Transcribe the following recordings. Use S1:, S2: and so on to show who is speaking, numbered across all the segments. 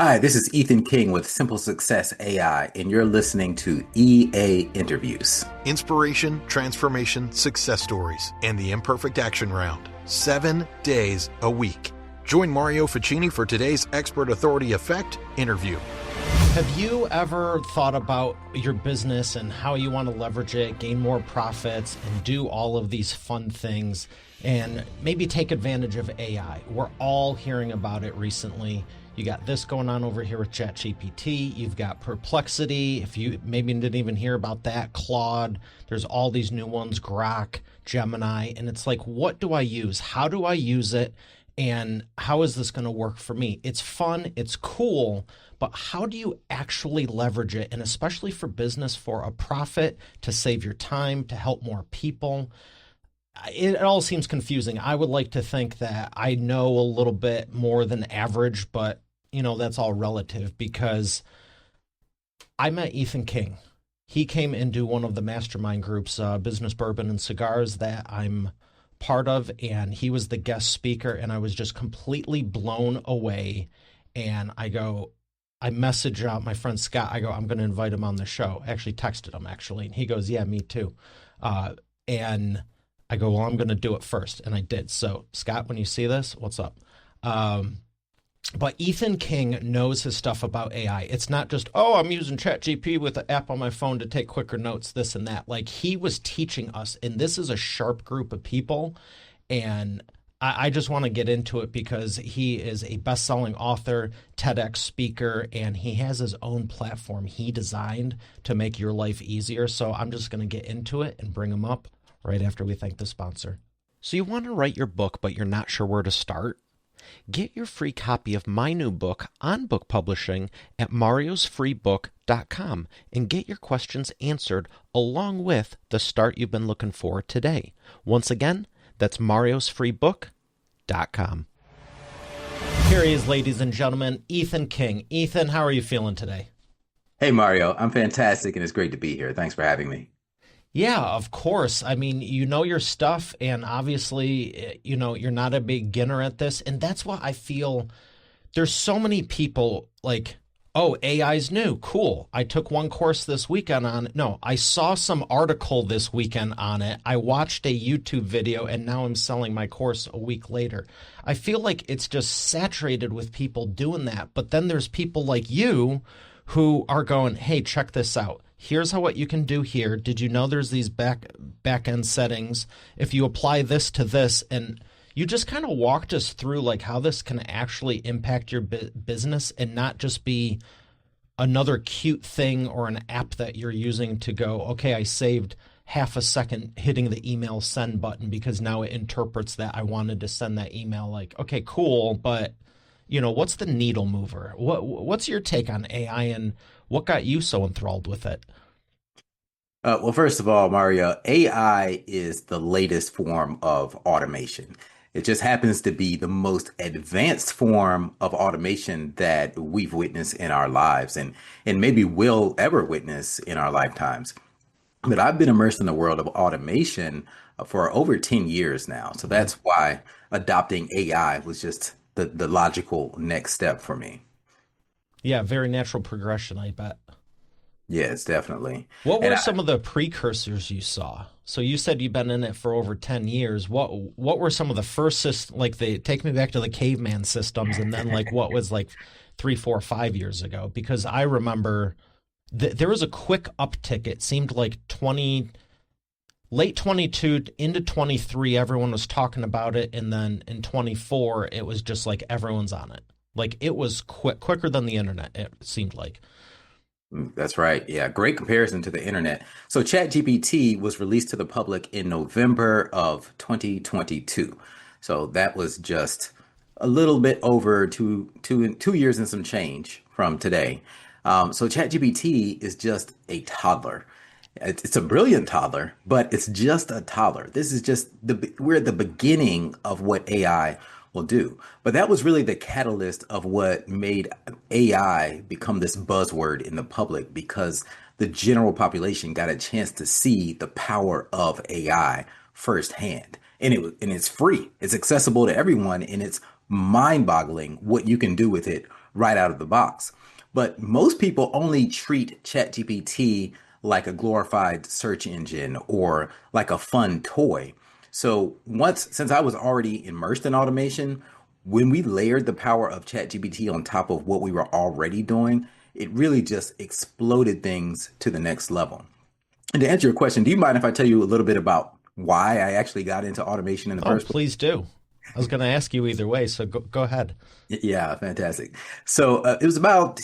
S1: Hi, this is Ethan King with Simple Success AI, and you're listening to EA Interviews.
S2: Inspiration, transformation, success stories, and the imperfect action round. 7 days a week. Join Mario Ficini for today's Expert Authority Effect interview.
S3: Have you ever thought about your business and how you want to leverage it, gain more profits, and do all of these fun things, and maybe take advantage of AI? We're all hearing about it recently. You got this going on over here with ChatGPT. You've got Perplexity. If you maybe didn't even hear about that, Claude. There's all these new ones, Grok, Gemini. And it's like, what do I use? How do I use it? And how is this going to work for me? It's fun. It's cool. But how do you actually leverage it? And especially for business, for a profit, to save your time, to help more people. It all seems confusing. I would like to think that I know a little bit more than average, but that's all relative because I met Ethan King. He came into one of the mastermind groups, Business Bourbon and Cigars, that I'm part of, and he was the guest speaker, and I was just completely blown away. And I message out my friend Scott. I go, I'm going to invite him on the show. I actually texted him, and he goes, yeah, me too. And I go, well, I'm going to do it first. And I did. So, Scott, when you see this, what's up? But Ethan King knows his stuff about AI. It's not just, I'm using ChatGPT with the app on my phone to take quicker notes, this and that. Like, he was teaching us, and this is a sharp group of people. And I just want to get into it because he is a best-selling author, TEDx speaker, and he has his own platform he designed to make your life easier. So I'm just going to get into it and bring him up right after we thank the sponsor. So you want to write your book, but you're not sure where to start? Get your free copy of my new book on book publishing at mariosfreebook.com and get your questions answered along with the start you've been looking for today. Once again, that's mariosfreebook.com. Here he is, ladies and gentlemen, Ethan King. Ethan, how are you feeling today?
S1: Hey, Mario, I'm fantastic, and it's great to be here. Thanks for having me.
S3: Yeah, of course. I mean, you know your stuff, and obviously, you're not a beginner at this. And that's why I feel there's so many people like, oh, AI's new. Cool. I took one course this weekend on it. No, I saw some article this weekend on it. I watched a YouTube video, and now I'm selling my course a week later. I feel like it's just saturated with people doing that. But then there's people like you who are going, hey, check this out. Here's what you can do here. Did you know there's these back end settings? If you apply this to this, and you just kind of walked us through like how this can actually impact your business and not just be another cute thing or an app that you're using to go, okay, I saved half a second hitting the email send button because now it interprets that I wanted to send that email. Like, okay, cool, but what's the needle mover? What's your take on AI and what got you so enthralled with it?
S1: Well, first of all, Mario, AI is the latest form of automation. It just happens to be the most advanced form of automation that we've witnessed in our lives and maybe will ever witness in our lifetimes. But I've been immersed in the world of automation for over 10 years now. So that's why adopting AI was just the logical next step for me.
S3: Yeah, very natural progression, I bet.
S1: Yes, definitely.
S3: What
S1: And
S3: were some of the precursors you saw? So you said you've been in it for over 10 years. What were some of the first like they take me back to the caveman systems and then like what was like 3, 4, 5 years ago? Because I remember there was a quick uptick. It seemed like late 22 into 23, everyone was talking about it. And then in 24, it was just like everyone's on it. Like it was quicker than the internet, it seemed like.
S1: That's right. Yeah, great comparison to the internet. So ChatGPT was released to the public in November of 2022. So that was just a little bit over 2 years and some change from today. So ChatGPT is just a toddler. It's a brilliant toddler, but it's just a toddler. This is just we're at the beginning of what AI will do. But that was really the catalyst of what made AI become this buzzword in the public because the general population got a chance to see the power of AI firsthand. And it's free. It's accessible to everyone and it's mind-boggling what you can do with it right out of the box. But most people only treat ChatGPT like a glorified search engine or like a fun toy. So since I was already immersed in automation, when we layered the power of ChatGPT on top of what we were already doing, it really just exploded things to the next level. And to answer your question, do you mind if I tell you a little bit about why I actually got into automation in the
S3: Oh,
S1: first place?
S3: please do. I was going to ask you either way, so go ahead.
S1: Yeah, fantastic. So it was about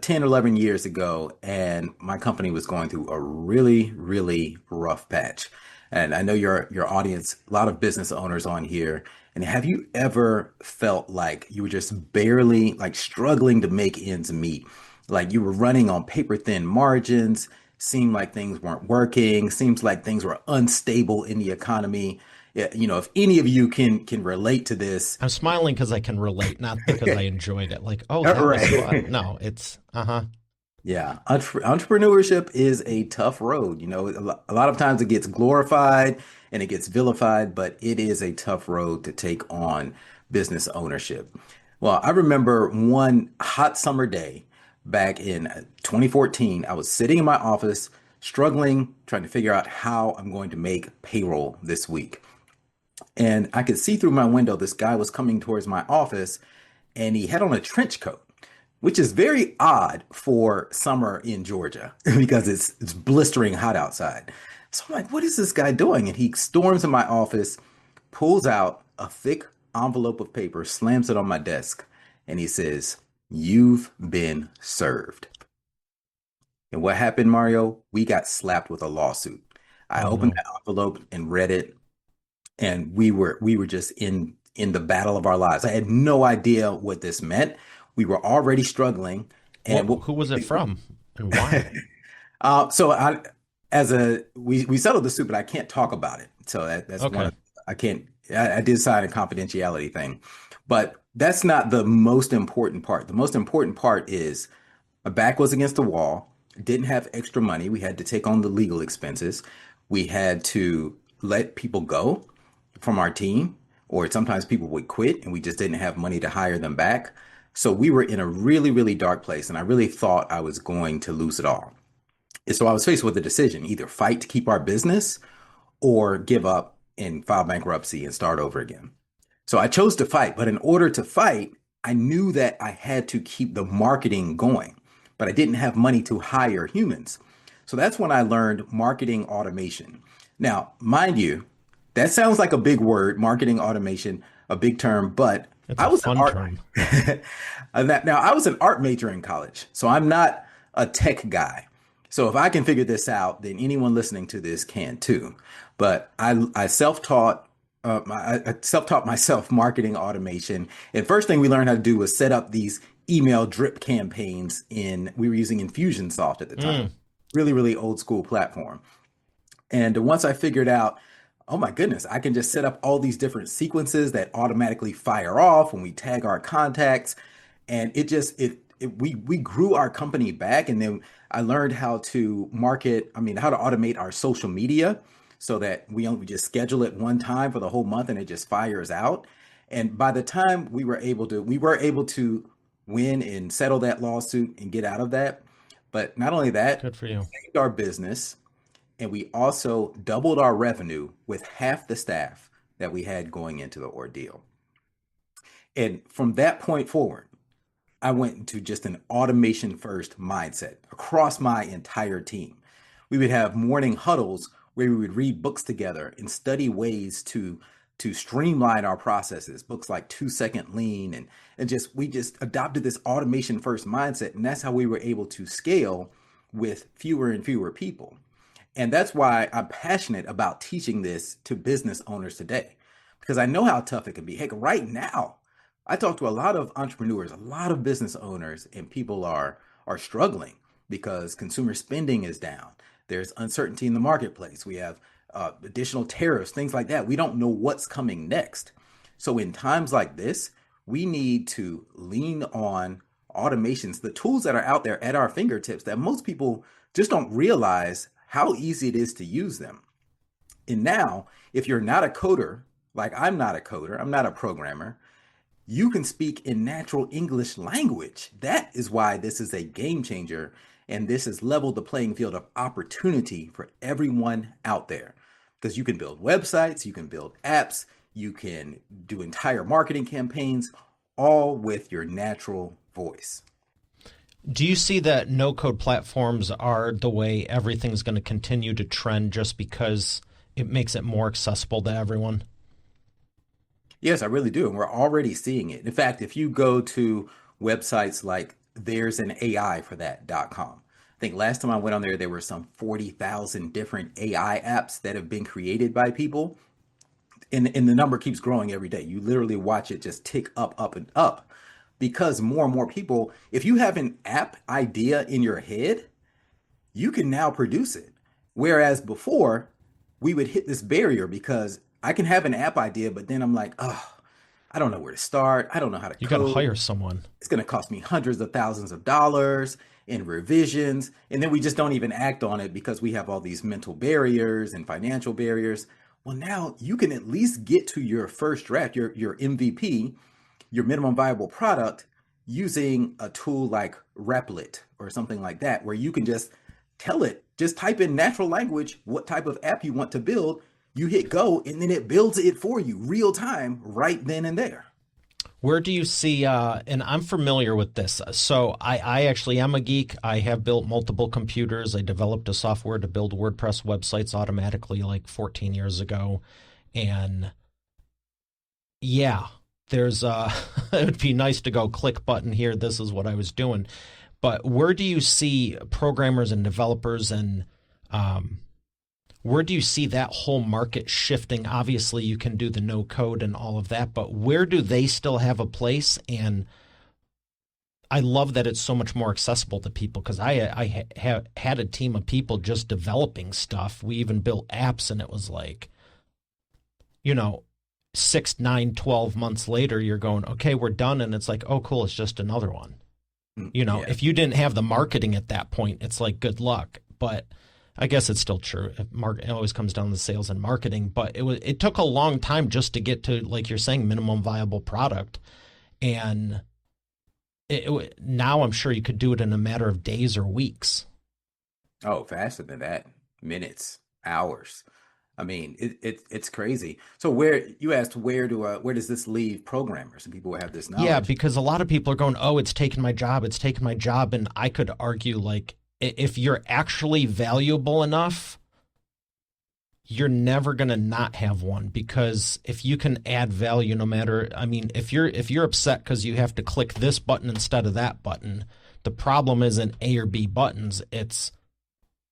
S1: 10 or 11 years ago, and my company was going through a really, really rough patch. And I know your audience, a lot of business owners on here. And have you ever felt like you were just barely like struggling to make ends meet? Like you were running on paper thin margins, seemed like things weren't working, seems like things were unstable in the economy. Yeah, if any of you can relate to this.
S3: I'm smiling because I can relate, not because I enjoyed it. Like, oh, that was fun.
S1: Right.
S3: No, it's uh-huh.
S1: Yeah, entrepreneurship is a tough road. A lot of times it gets glorified and it gets vilified, but it is a tough road to take on business ownership. Well, I remember one hot summer day back in 2014. I was sitting in my office, struggling, trying to figure out how I'm going to make payroll this week. And I could see through my window this guy was coming towards my office and he had on a trench coat, which is very odd for summer in Georgia because it's blistering hot outside. So I'm like, what is this guy doing? And he storms in my office, pulls out a thick envelope of paper, slams it on my desk, and he says, "You've been served." And what happened, Mario? We got slapped with a lawsuit. I
S3: Oh
S1: opened
S3: no.
S1: that envelope and read it, and we were just in the battle of our lives. I had no idea what this meant. We were already struggling, and what
S3: Who was it from and why?
S1: so I as a we settled the suit, but I can't talk about it. So that's one
S3: Okay.
S1: of I can't I did sign a confidentiality thing, but that's not the most important part. The most important part is my back was against the wall, didn't have extra money. We had to take on the legal expenses. We had to let people go from our team, or sometimes people would quit and we just didn't have money to hire them back. So we were in a really, really dark place, and I really thought I was going to lose it all. And so I was faced with a decision, either fight to keep our business or give up and file bankruptcy and start over again. So I chose to fight, but in order to fight, I knew that I had to keep the marketing going, but I didn't have money to hire humans. So that's when I learned marketing automation. Now, mind you, that sounds like a big word, marketing automation, a big term, but
S3: It's
S1: I
S3: a
S1: was an
S3: fun
S1: art
S3: term.
S1: now I was an art major in college, so I'm not a tech guy. So if I can figure this out, then anyone listening to this can too. But I self-taught I self-taught myself marketing automation. And first thing we learned how to do was set up these email drip campaigns we were using Infusionsoft at the time.
S3: Mm.
S1: Really, really old school platform. And once I figured out, oh my goodness, I can just set up all these different sequences that automatically fire off when we tag our contacts. And we grew our company back. And then I learned how to how to automate our social media so that we just schedule it one time for the whole month and it just fires out. And by the time we were able to win and settle that lawsuit and get out of that. But not only that,
S3: Good for you.
S1: saved our business, and we also doubled our revenue with half the staff that we had going into the ordeal. And from that point forward, I went into just an automation first mindset across my entire team. We would have morning huddles where we would read books together and study ways to streamline our processes, books like 2 Second Lean, and just we just adopted this automation first mindset, and that's how we were able to scale with fewer and fewer people. And that's why I'm passionate about teaching this to business owners today, because I know how tough it can be. Heck, right now, I talk to a lot of entrepreneurs, a lot of business owners, and people are struggling because consumer spending is down. There's uncertainty in the marketplace. We have additional tariffs, things like that. We don't know what's coming next. So in times like this, we need to lean on automations, the tools that are out there at our fingertips that most people just don't realize how easy it is to use them. And now, if you're not a coder, like I'm not a coder, I'm not a programmer, you can speak in natural English language. That is why this is a game changer. And this has leveled the playing field of opportunity for everyone out there. Because you can build websites, you can build apps, you can do entire marketing campaigns, all with your natural voice.
S3: Do you see that no code platforms are the way everything's going to continue to trend just because it makes it more accessible to everyone?
S1: Yes, I really do. And we're already seeing it. In fact, if you go to websites like there's an AI for that.com, I think last time I went on there, there were some 40,000 different AI apps that have been created by people. And the number keeps growing every day. You literally watch it just tick up, up, and up because more and more people, if you have an app idea in your head, you can now produce it. Whereas before, we would hit this barrier because I can have an app idea, but then I'm like, oh, I don't know where to start. I don't know how to
S3: You got to
S1: code.
S3: hire someone.
S1: It's going to cost me hundreds of thousands of dollars in revisions. And then we just don't even act on it because we have all these mental barriers and financial barriers. Well, now you can at least get to your first draft, your MVP, your minimum viable product, using a tool like Replit or something like that, where you can just tell it, just type in natural language, what type of app you want to build. You hit go, and then it builds it for you real time, right then and there.
S3: Where do you see, and I'm familiar with this. So I actually am a geek. I have built multiple computers. I developed a software to build WordPress websites automatically like 14 years ago. And yeah, there's it would be nice to go click button here. This is what I was doing. But where do you see programmers and developers and where do you see that whole market shifting? Obviously, you can do the no code and all of that, but where do they still have a place? And I love that it's so much more accessible to people because I had a team of people just developing stuff. We even built apps, and it was like, 6, 9, 12 months later, you're going, okay, we're done. And it's like, oh, cool, it's just another one.
S1: Yeah.
S3: If you didn't have the marketing at that point, it's like, good luck. But I guess it's still true. It always comes down to sales and marketing, but it took a long time just to get to, like you're saying, minimum viable product. And now I'm sure you could do it in a matter of days or weeks.
S1: Oh, faster than that, minutes, hours. I mean, it's crazy. So where you asked, where does this leave programmers and people who have this knowledge?
S3: Yeah, because a lot of people are going, oh, it's taken my job. It's taken my job. And I could argue, like, if you're actually valuable enough, you're never going to not have one, because if you can add value, no matter, I mean, if you're upset because you have to click this button instead of that button, the problem isn't A or B buttons.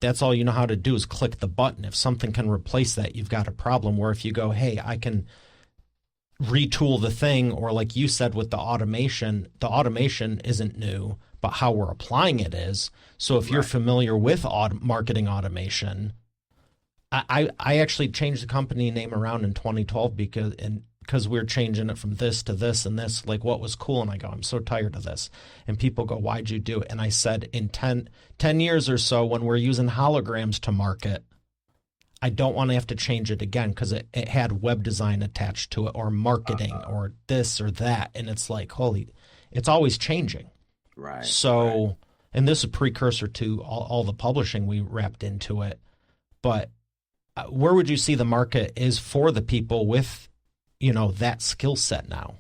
S3: That's all you know how to do is click the button. If something can replace that, you've got a problem. Where if you go, hey, I can retool the thing, or like you said with the automation isn't new, but how we're applying it is. So if you're familiar with marketing automation, I actually changed the company name around in 2012 because we're changing it from this to this and this, like what was cool. And I go, I'm so tired of this. And people go, why'd you do it? And I said, in 10 years or so, when we're using holograms to market, I don't want to have to change it again because it had web design attached to it, or marketing or this or that. And it's like, it's always changing.
S1: Right.
S3: So,
S1: right.
S3: And this is a precursor to all the publishing we wrapped into it. But where would you see the market is for the people with, that skill set now?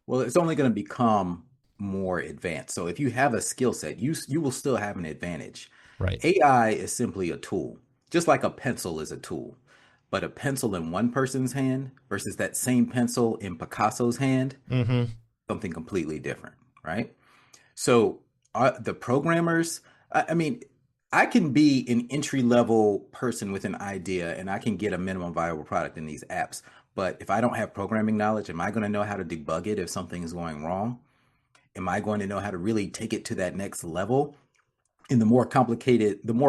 S1: Well, it's only going to become more advanced. So if you have a skill set, you will still have an advantage.
S3: Right.
S1: AI is simply a tool, just like a pencil is a tool. But a pencil in one person's hand versus that same pencil in Picasso's hand, something completely different, right? So the programmers, I mean, I can be an entry level person with an idea and I can get a minimum viable product in these apps. But if I don't have programming knowledge, am I going to know how to debug it if something is going wrong? Am I going to know how to really take it to that next level? And the more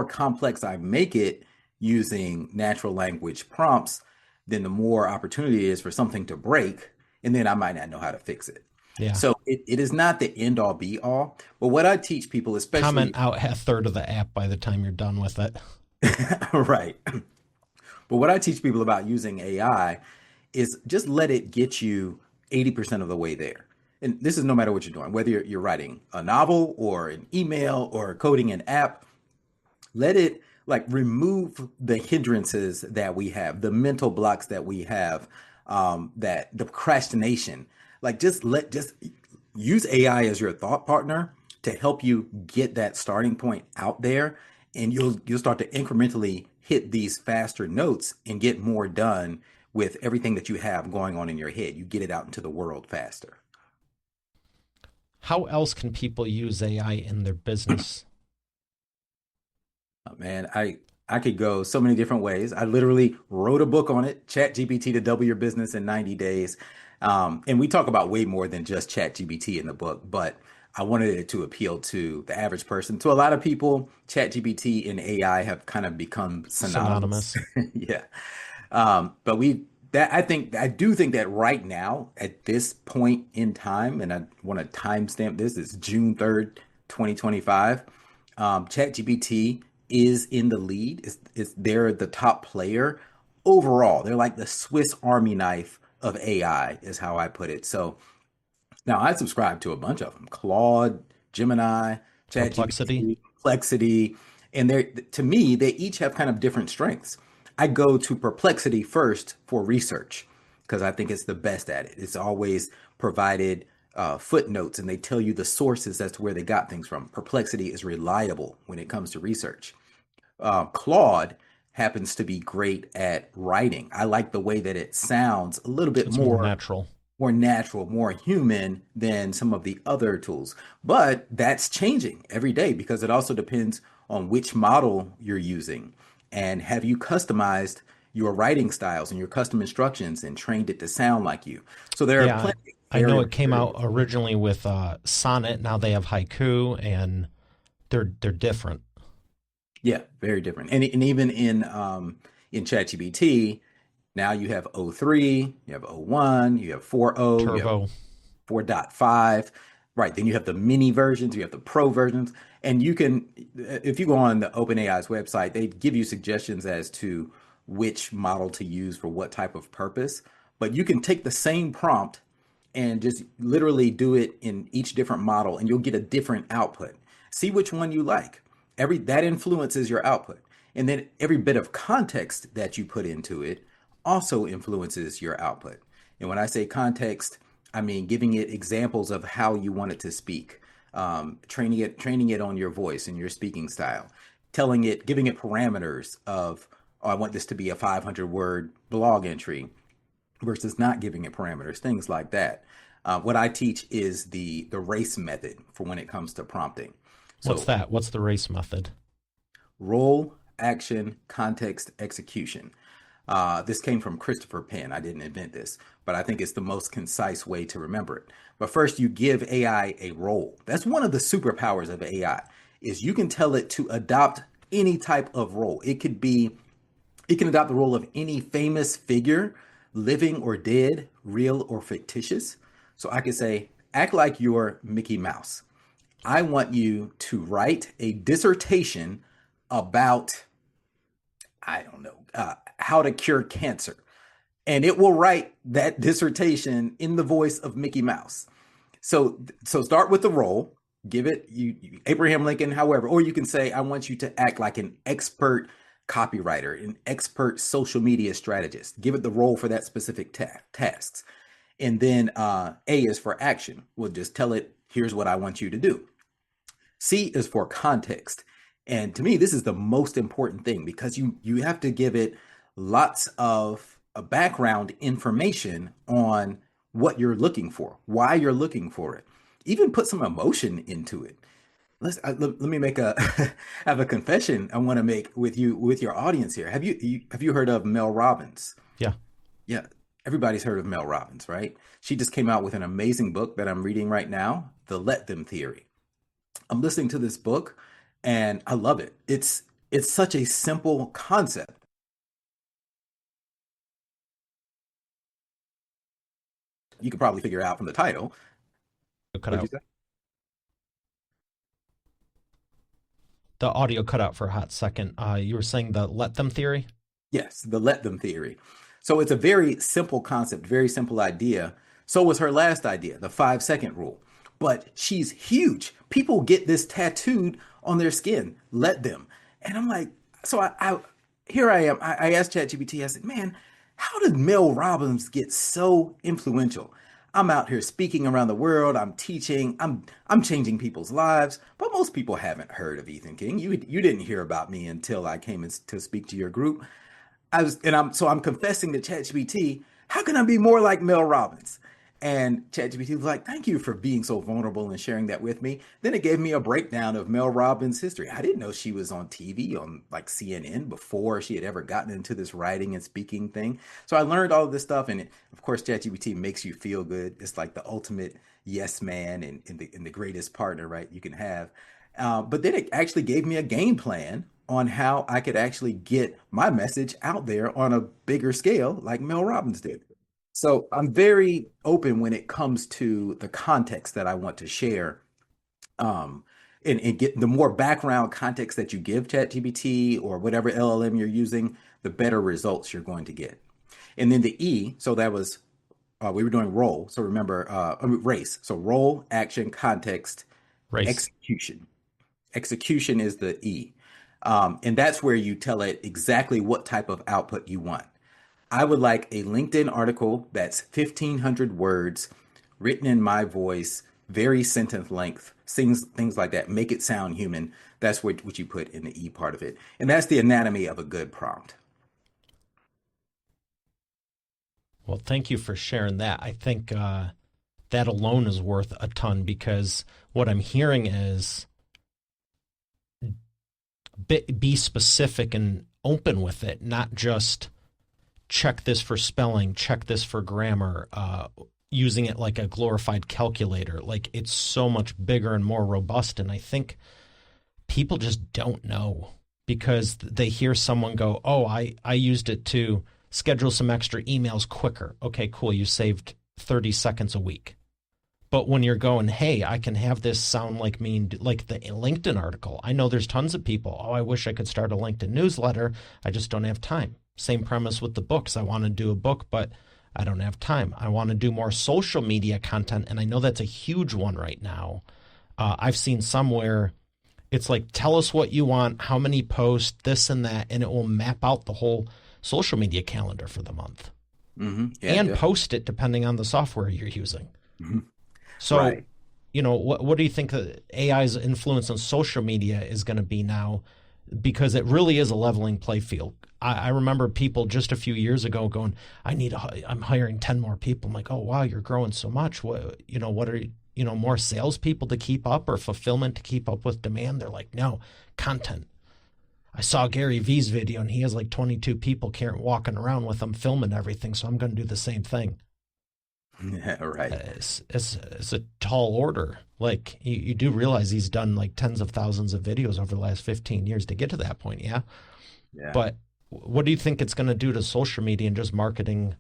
S1: complex I make it using natural language prompts, then the more opportunity is for something to break. And then I might not know how to fix it.
S3: Yeah.
S1: So it is not the end all be all. But what I teach people, especially
S3: comment out a third of the app by the time you're done with it.
S1: Right. But what I teach people about using AI is just let it get you 80% of the way there. And this is no matter what you're doing, whether you're writing a novel or an email or coding an app, let it like remove the hindrances that we have, the mental blocks that we have, that the procrastination. Like just use AI as your thought partner to help you get that starting point out there, and you'll start to incrementally hit these faster notes and get more done with everything that you have going on in your head. You get it out into the world faster.
S3: How else can people use AI in their business?
S1: Man, I could go so many different ways. I literally wrote a book on it, Chat GPT to double your business in 90 days. And we talk about way more than just Chat GPT in the book, but I wanted it to appeal to the average person. To a lot of people, Chat GPT and AI have kind of become synonymous.
S3: Synonymous.
S1: Yeah. But I do think that right now, at this point in time, and I want to timestamp this, it's June 3rd, 2025. ChatGPT is in the lead. They're the top player overall. They're like the Swiss Army knife of AI, is how I put it. So now I subscribe to a bunch of them: Claude, Gemini,
S3: Perplexity.
S1: ChatGPT, Perplexity, and they to me they each have kind of different strengths. I go to Perplexity first for research because I think it's the best at it. It's always provided footnotes and they tell you the sources as to where they got things from. Perplexity is reliable when it comes to research. Claude happens to be great at writing. I like the way that it sounds a little bit
S3: It's more natural.
S1: more natural, more human than some of the other tools. But that's changing every day because it also depends on which model you're using and have you customized your writing styles and your custom instructions and trained it to sound like you. So there are
S3: Yeah,
S1: plenty of
S3: I know it
S1: variables.
S3: came out originally with Sonnet. Now they have Haiku, and they're different.
S1: Yeah, very different. And even in ChatGPT, now you have O3, you have O1, you have 4.0, you have
S3: Turbo.
S1: 4.5, right? Then you have the mini versions, you have the pro versions, and you can, if you go on the OpenAI's website, they give you suggestions as to which model to use for what type of purpose. But you can take the same prompt and just literally do it in each different model, and you'll get a different output. See which one you like. Every that influences your output, and then every bit of context that you put into it also influences your output. And when I say context, I mean giving it examples of how you want it to speak, training it on your voice and your speaking style, telling it, giving it parameters of, oh, I want this to be a 500 word blog entry versus not giving it parameters, things like that. What I teach is the race method for when it comes to prompting.
S3: What's
S1: So
S3: that? What's the race method?
S1: role, action, context, execution. This came from Christopher Penn. I didn't invent this, but I think it's the most concise way to remember it. But first, you give AI a role. That's one of the superpowers of AI is you can tell it to adopt any type of role. It can adopt the role of any famous figure, living or dead, real or fictitious. So I could say, act like you're Mickey Mouse. I want you to write a dissertation about, I don't know, how to cure cancer. And it will write that dissertation in the voice of Mickey Mouse. So start with the role, give it Abraham Lincoln, however, or you can say, I want you to act like an expert copywriter, an expert social media strategist. Give it the role for that specific tasks. And then A is for action. We'll just tell it, here's what I want you to do. C is for context. And to me, this is the most important thing because you have to give it lots of background information on what you're looking for, why you're looking for it. Even put some emotion into it. Let me make a have a confession I want to make with you with your audience here. Have you heard of Mel Robbins?
S3: Yeah.
S1: Yeah, everybody's heard of Mel Robbins, right? She just came out with an amazing book that I'm reading right now, The Let Them Theory. I'm listening to this book and I love it. It's such a simple concept. You could probably figure out from the title.
S3: Cut
S1: What'd you
S3: out.
S1: say?
S3: The audio cut out for a hot second. You were saying the let them theory?
S1: Yes, the let them theory. So it's a very simple concept, very simple idea. So was her last idea, the 5 second rule. But she's huge. People get this tattooed on their skin. Let them. And I'm like, so I here I am. I asked ChatGPT, I said, man, how did Mel Robbins get so influential? I'm out here speaking around the world. I'm teaching. I'm changing people's lives. But most people haven't heard of Ethan King. You didn't hear about me until I came in to speak to your group. I'm confessing to ChatGPT, how can I be more like Mel Robbins? And ChatGPT was like, thank you for being so vulnerable and sharing that with me. Then it gave me a breakdown of Mel Robbins' history. I didn't know she was on TV on like CNN before she had ever gotten into this writing and speaking thing. So I learned all of this stuff. And of course, ChatGPT makes you feel good. It's like the ultimate yes man and the greatest partner, right, you can have. But then it actually gave me a game plan on how I could actually get my message out there on a bigger scale, like Mel Robbins did. So I'm very open when it comes to the context that I want to share. Um, and get the more background context that you give ChatGPT or whatever LLM you're using, the better results you're going to get. And then the E, so that was we were doing role. So remember, race. So role, action, context,
S3: Race.
S1: execution. Execution is the E. And that's where you tell it exactly what type of output you want. I would like a LinkedIn article that's 1,500 words, written in my voice, very sentence length, things like that. Make it sound human. That's what you put in the E part of it. And that's the anatomy of a good prompt.
S3: Well, thank you for sharing that. I think that alone is worth a ton because what I'm hearing is be specific and open with it, not just check this for spelling, check this for grammar, using it like a glorified calculator. Like it's so much bigger and more robust. And I think people just don't know because they hear someone go, oh, I used it to schedule some extra emails quicker. Okay, cool. You saved 30 seconds a week. But when you're going, hey, I can have this sound like me, like the LinkedIn article. I know there's tons of people. Oh, I wish I could start a LinkedIn newsletter. I just don't have time. Same premise with the books. I want to do a book, but I don't have time. I want to do more social media content. And I know that's a huge one right now. I've seen somewhere it's like, tell us what you want, how many posts, this and that, and it will map out the whole social media calendar for the month
S1: Yeah,
S3: and
S1: definitely.
S3: post it depending on the software you're using.
S1: Mhm.
S3: So,
S1: Right.
S3: what do you think AI's influence on social media is going to be now? Because it really is a leveling play field. I remember people just a few years ago going, I'm hiring 10 more people. I'm like, oh, wow, you're growing so much. What are more salespeople to keep up or fulfillment to keep up with demand? They're like, no, content. I saw Gary Vee's video and he has like 22 people walking around with him filming everything. So I'm going to do the same thing.
S1: Yeah, right.
S3: It's a tall order. Like you do realize he's done like tens of thousands of videos over the last 15 years to get to that point. Yeah.
S1: Yeah.
S3: But what do you think it's going to do to social media and just marketing,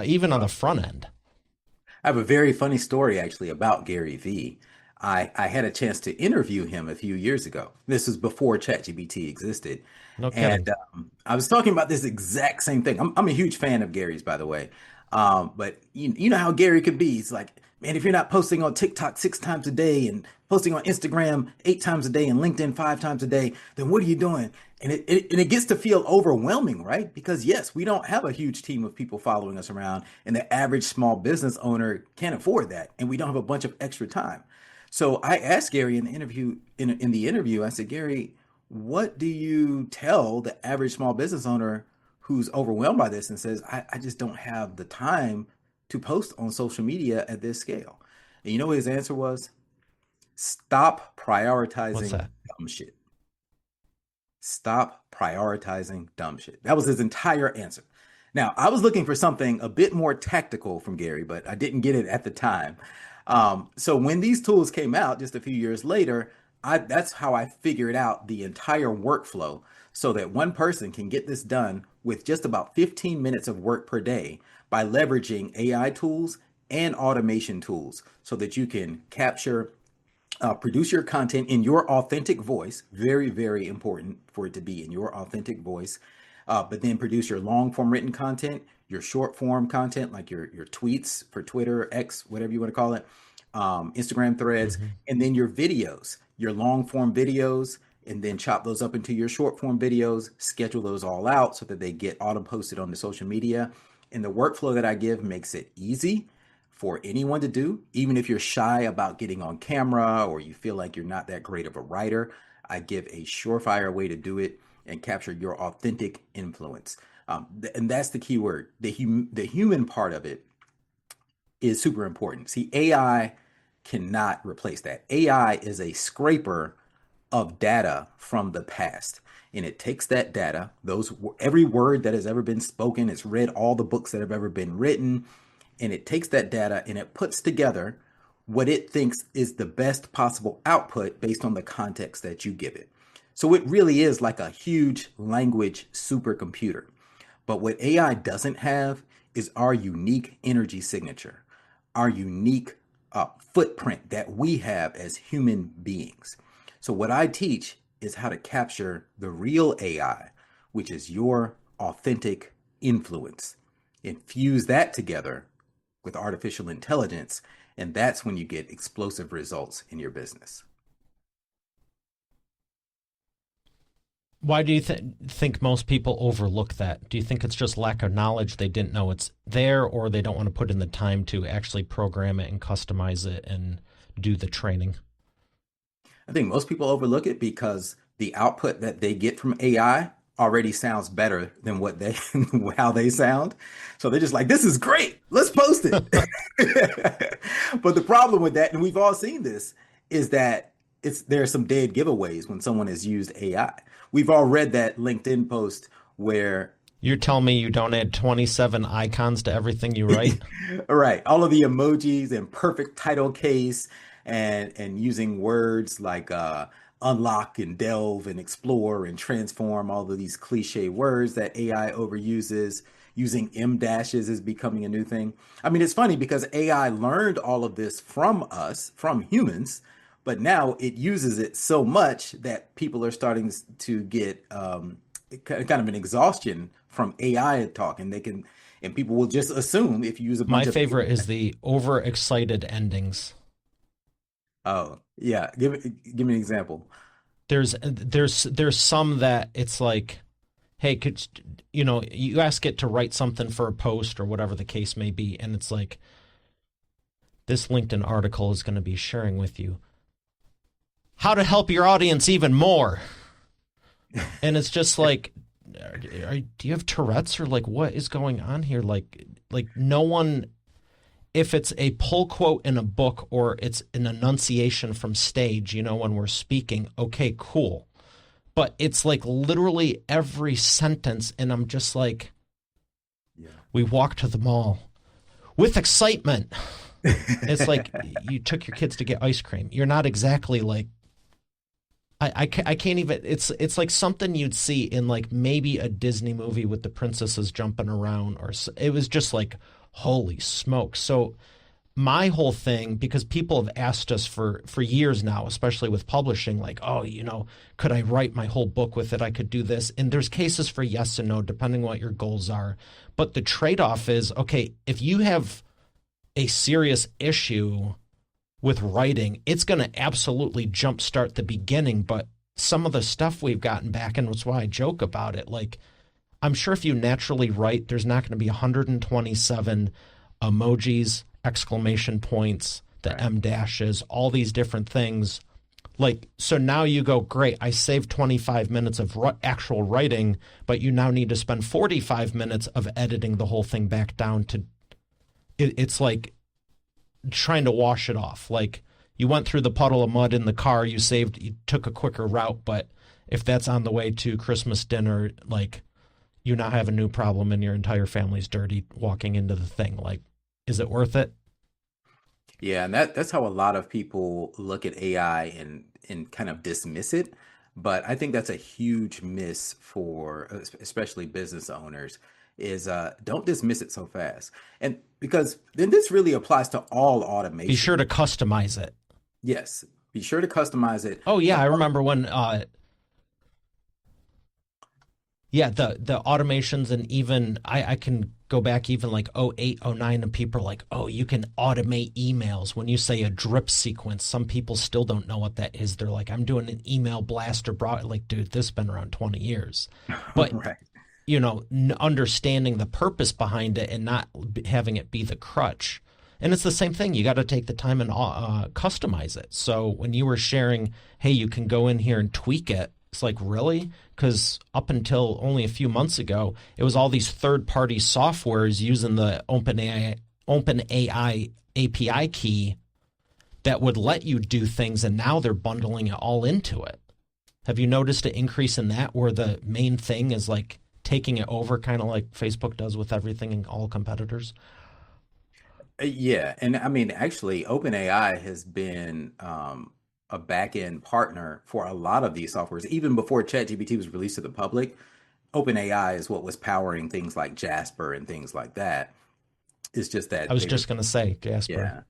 S3: even on the front end?
S1: I have a very funny story actually about Gary Vee. I had a chance to interview him a few years ago. This was before ChatGPT existed.
S3: No
S1: And
S3: kidding.
S1: I was talking about this exact same thing. I'm a huge fan of Gary's, by the way. But you know how Gary could be. It's like, man, if you're not posting on TikTok 6 times a day and posting on Instagram 8 times a day and LinkedIn 5 times a day, then what are you doing? And it gets to feel overwhelming, right? Because yes, we don't have a huge team of people following us around, and the average small business owner can't afford that, and we don't have a bunch of extra time. So I asked Gary in the interview, I said, Gary, what do you tell the average small business owner who's overwhelmed by this and says, I just don't have the time to post on social media at this scale? And you know what his answer was? Stop
S3: What's
S1: prioritizing
S3: that?
S1: dumb shit. Stop prioritizing dumb shit. That was his entire answer. Now, I was looking for something a bit more tactical from Gary, but I didn't get it at the time. So when these tools came out just a few years later, that's how I figured out the entire workflow so that one person can get this done with just about 15 minutes of work per day by leveraging AI tools and automation tools so that you can capture produce your content in your authentic voice. Very, very important for it to be in your authentic voice. But then produce your long form written content, your short form content, like your tweets for Twitter, X, whatever you want to call it, Instagram threads,
S3: Hmm.
S1: and then your videos, your long form videos, and then chop those up into your short form videos, schedule those all out so that they get auto posted on the social media. And the workflow that I give makes it easy for anyone to do, even if you're shy about getting on camera or you feel like you're not that great of a writer. I give a surefire way to do it and capture your authentic influence. And that's the key word. The human part of it is super important. See, AI cannot replace that. AI is a scraper of data from the past. And it takes that data, those every word that has ever been spoken, it's read all the books that have ever been written, and it takes that data and it puts together what it thinks is the best possible output based on the context that you give it. So it really is like a huge language supercomputer. But what AI doesn't have is our unique energy signature, our unique footprint that we have as human beings. So, what I teach is how to capture the real AI, which is your authentic influence, and fuse that together with artificial intelligence. And that's when you get explosive results in your business.
S3: Why do you think most people overlook that? Do you think it's just lack of knowledge? They didn't know it's there, or they don't want to put in the time to actually program it and customize it and do the training?
S1: I think most people overlook it because the output that they get from AI already sounds better than what they how they sound. So they're just like, this is great. Let's post it. But the problem with that, and we've all seen this, is that there are some dead giveaways when someone has used AI. We've all read that LinkedIn post where
S3: You're telling me you don't add 27 icons to everything you write?
S1: right, all of the emojis and perfect title case and using words like unlock and delve and explore and transform, all of these cliche words that AI overuses. Using M dashes is becoming a new thing. I mean, it's funny because AI learned all of this from us, from humans, but now it uses it so much that people are starting to get kind of an exhaustion from AI talk, and and people will just assume if you use a
S3: My
S1: bunch of
S3: favorite is the overexcited endings.
S1: oh yeah, give me an example.
S3: There's some that it's like, hey, could you ask it to write something for a post or whatever the case may be, and it's like, this LinkedIn article is going to be sharing with you how to help your audience even more. And it's just like, do you have Tourette's, or like, what is going on here? Like no one, if it's a pull quote in a book or it's an enunciation from stage, when we're speaking, okay, cool. But it's like literally every sentence, and I'm just like,
S1: Yeah.
S3: we walked to the mall with excitement. It's like you took your kids to get ice cream. You're not exactly like, I can't even, it's like something you'd see in like maybe a Disney movie with the princesses jumping around, or it was just like, holy smoke. So my whole thing, because people have asked us for years now, especially with publishing, like, oh, could I write my whole book with it? I could do this. And there's cases for yes and no, depending on what your goals are. But the trade-off is, okay, if you have a serious issue with writing, it's going to absolutely jumpstart the beginning. But some of the stuff we've gotten back, and that's why I joke about it, like, I'm sure if you naturally write, there's not going to be 127 emojis, exclamation points, the
S1: Right.
S3: M dashes, all these different things. Like, so now you go, great, I saved 25 minutes of actual writing, but you now need to spend 45 minutes of editing the whole thing back down to, it's like trying to wash it off. Like, you went through the puddle of mud in the car, you took a quicker route, but if that's on the way to Christmas dinner, like, you now have a new problem and your entire family's dirty walking into the thing. Like, is it worth it?
S1: Yeah, and that's how a lot of people look at AI and kind of dismiss it. But I think that's a huge miss for especially business owners is don't dismiss it so fast. And because then this really applies to all
S3: Be sure
S1: automation.
S3: to customize it.
S1: Yes, be sure to customize it.
S3: Oh, yeah.
S1: But
S3: I remember when Yeah, the automations, and even I can go back even like '08, '09, and people are like, oh, you can automate emails. When you say a drip sequence, some people still don't know what that is. They're like, I'm doing an email blast or broad. Like, dude, this has been around 20 years. But
S1: Right.
S3: understanding the purpose behind it and not having it be the crutch. And it's the same thing. You got to take the time and customize it. So when you were sharing, hey, you can go in here and tweak it, it's like, really? Because up until only a few months ago, it was all these third-party softwares using the OpenAI API key that would let you do things, and now they're bundling it all into it. Have you noticed an increase in that where the main thing is like taking it over, kind of like Facebook does with everything and all competitors?
S1: Yeah, and I mean, actually, OpenAI has been a back-end partner for a lot of these softwares. Even before ChatGPT was released to the public, OpenAI is what was powering things like Jasper and things like that. It's just
S3: I
S1: that
S3: was
S1: they were,
S3: just going to say, Jasper.
S1: yeah.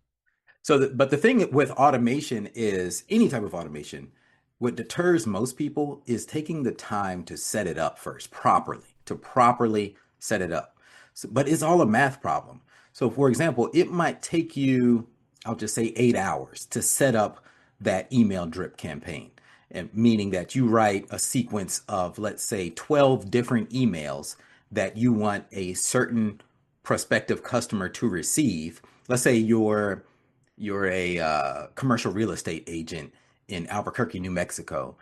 S1: But the thing with automation is any type of automation, what deters most people is taking the time to set it up first properly, to properly set it up. So, but it's all a math problem. So, for example, it might take you, I'll just say 8 hours to set up that email drip campaign. And meaning that you write a sequence of, let's say, 12 different emails that you want a certain prospective customer to receive. Let's say you're a commercial real estate agent in Albuquerque, New Mexico,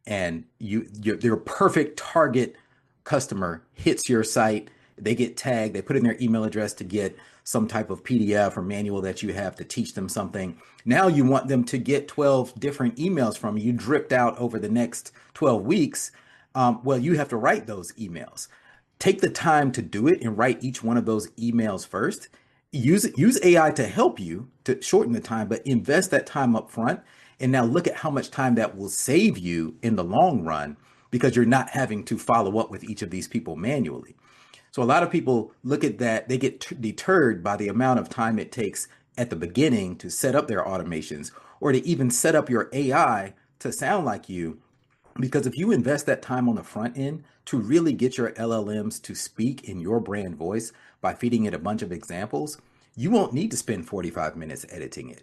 S1: and your perfect target customer hits your site. They get tagged. They put in their email address to get some type of PDF or manual that you have to teach them something. Now you want them to get 12 different emails from you, dripped out over the next 12 weeks. Well, you have to write those emails. Take the time to do it and write each one of those emails first. Use AI to help you to shorten the time, but invest that time up front. And now look at how much time that will save you in the long run because you're not having to follow up with each of these people manually. So a lot of people look at that, they get deterred by the amount of time it takes at the beginning to set up their automations or to even set up your AI to sound like you. Because if you invest that time on the front end to really get your LLMs to speak in your brand voice by feeding it a bunch of examples, you won't need to spend 45 minutes editing it.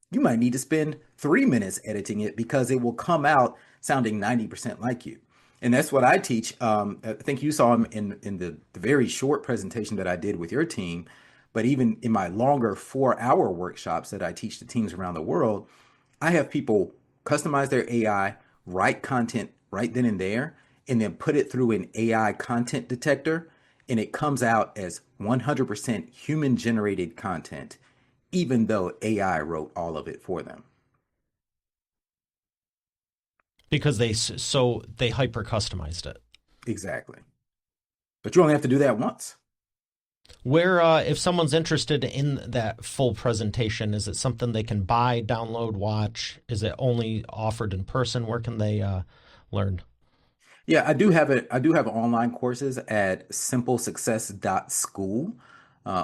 S1: You might need to spend 3 minutes editing it because it will come out sounding 90% like you. And that's what I teach. I think you saw them in the very short presentation that I did with your team. But even in my longer 4 hour workshops that I teach to teams around the world, I have people customize their AI, write content right then and there, and then put it through an AI content detector, and it comes out as 100% human generated content, even though AI wrote all of it for them.
S3: Because they hyper customized it.
S1: Exactly. But you only have to do that once.
S3: Where if someone's interested in that full presentation, is it something they can buy, download, watch? Is it only offered in person? Where can they learn?
S1: Yeah, I do have online courses at simplesuccess.school,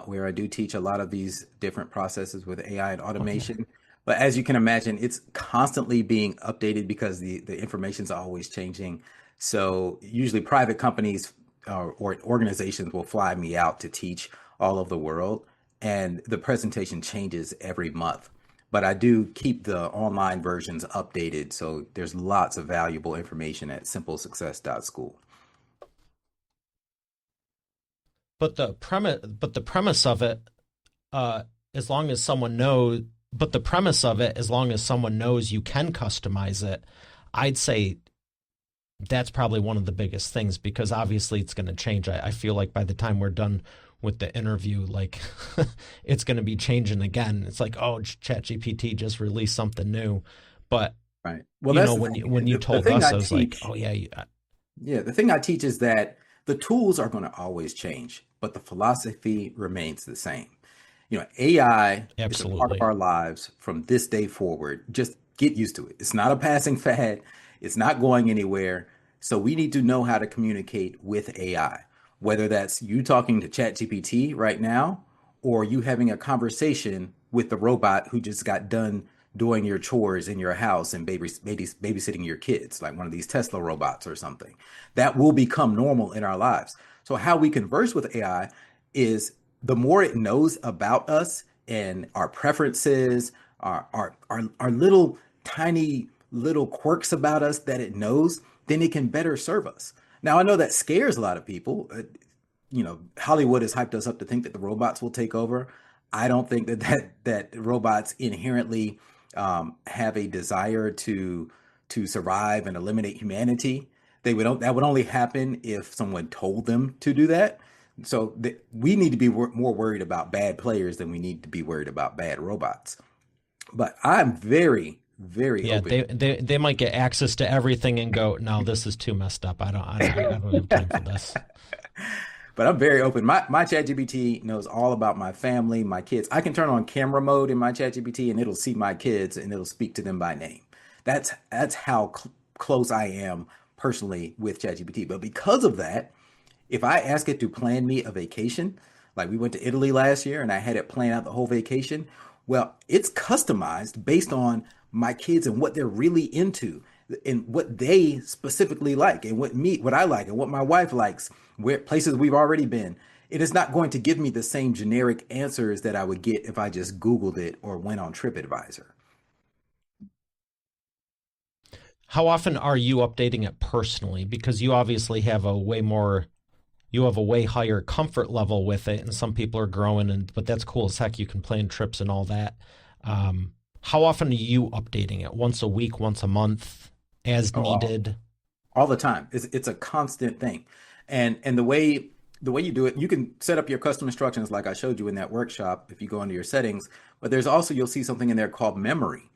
S1: where I do teach a lot of these different processes with AI and
S3: Okay.
S1: automation. But as you can imagine, it's constantly being updated because the information is always changing. So usually private companies or organizations will fly me out to teach all over the world, and the presentation changes every month. But I do keep the online versions updated, so there's lots of valuable information at simplesuccess.school.
S3: But the premise of it, uh, as long as someone knows, but the premise of it, as long as someone knows you can customize it, I'd say that's probably one of the biggest things because obviously it's going to change. I feel like by the time we're done with the interview, like it's going to be changing again. It's like, oh, ChatGPT just released something new, but
S1: Right. Well, that's the
S3: when
S1: thing.
S3: you
S1: The
S3: told
S1: thing
S3: us,
S1: I
S3: I was like,
S1: teach,
S3: oh yeah,
S1: yeah, the thing I teach is that the tools are going to always change, but the philosophy remains the same. AI is a part of
S3: absolutely.
S1: our lives from this day forward. Just get used to it. It's not a passing fad. It's not going anywhere. So we need to know how to communicate with AI, whether that's you talking to ChatGPT right now or you having a conversation with the robot who just got done doing your chores in your house and babysitting your kids, like one of these Tesla robots or something. That will become normal in our lives. So how we converse with AI is the more it knows about us and our preferences, our little tiny little quirks about us that it knows, then it can better serve us. Now, I know that scares a lot of people. Hollywood has hyped us up to think that the robots will take over. I don't think that robots inherently have a desire to survive and eliminate humanity. That would only happen if someone told them to do that. So we need to be more worried about bad players than we need to be worried about bad robots. But I'm very, very
S3: Yeah,
S1: open.
S3: they might get access to everything and go, no, this is too messed up. I don't have time for this.
S1: But I'm very open. My ChatGPT knows all about my family, my kids. I can turn on camera mode in my ChatGPT and it'll see my kids and it'll speak to them by name. That's how close I am personally with ChatGPT. But because of that, if I ask it to plan me a vacation, like we went to Italy last year and I had it plan out the whole vacation, well, it's customized based on my kids and what they're really into and what they specifically like and what I like and what my wife likes, where places we've already been. It is not going to give me the same generic answers that I would get if I just Googled it or went on TripAdvisor.
S3: How often are you updating it personally? Because you obviously have you have a way higher comfort level with it, and some people are growing, but that's cool as heck. You can plan trips and all that. How often are you updating it? Once a week, once a month, as
S1: Oh,
S3: needed?
S1: all the time. It's a constant thing, and the way you do it, you can set up your custom instructions like I showed you in that workshop. If you go into your settings, but there's also you'll see something in there called memory,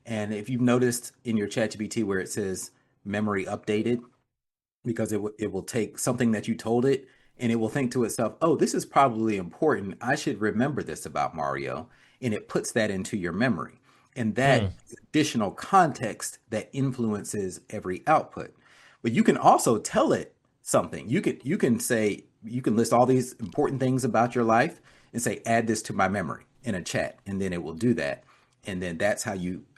S1: and if you've noticed in your ChatGPT where it says memory updated, because it will take something that you told it and it will think to itself, oh, this is probably important. I should remember this about Mario. And it puts that into your memory. And
S3: Hmm.
S1: that additional context that influences every output. But you can also tell it something. You can list all these important things about your life and say, add this to my memory in a chat. And then it will do that. And then that's how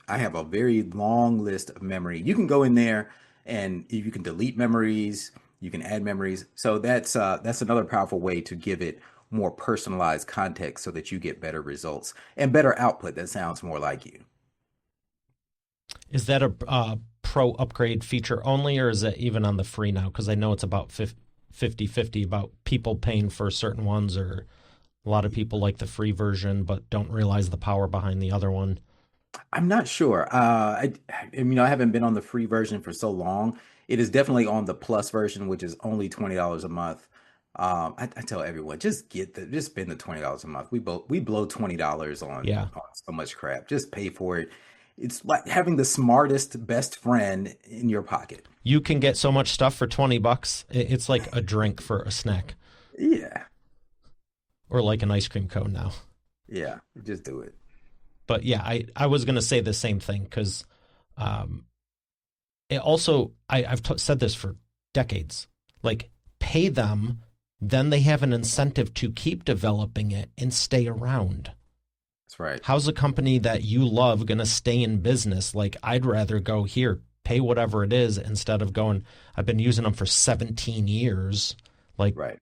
S1: I have a very long list of memory. You can go in there and you can delete memories, you can add memories. So that's another powerful way to give it more personalized context so that you get better results and better output that sounds more like you.
S3: Is that a pro upgrade feature only, or is that even on the free now? Because I know it's about 50-50 about people paying for certain ones, or a lot of people like the free version but don't realize the power behind the other one.
S1: I'm not sure. I haven't been on the free version for so long. It is definitely on the plus version, which is only $20 a month. I tell everyone, just spend the $20 a month. We blow $20
S3: Yeah.
S1: on so much crap. Just pay for it. It's like having the smartest best friend in your pocket.
S3: You can get so much stuff for 20 bucks. It's like a drink for a snack,
S1: Yeah,
S3: or like an ice cream cone now.
S1: yeah, just do it.
S3: But yeah, I was going to say the same thing because um, it also, I've said this for decades, like pay them, then they have an incentive to keep developing it and stay around.
S1: That's right.
S3: How's a company that you love going to stay in business? Like, I'd rather go here, pay whatever it is instead of going, I've been using them for 17 years. Like,
S1: Right.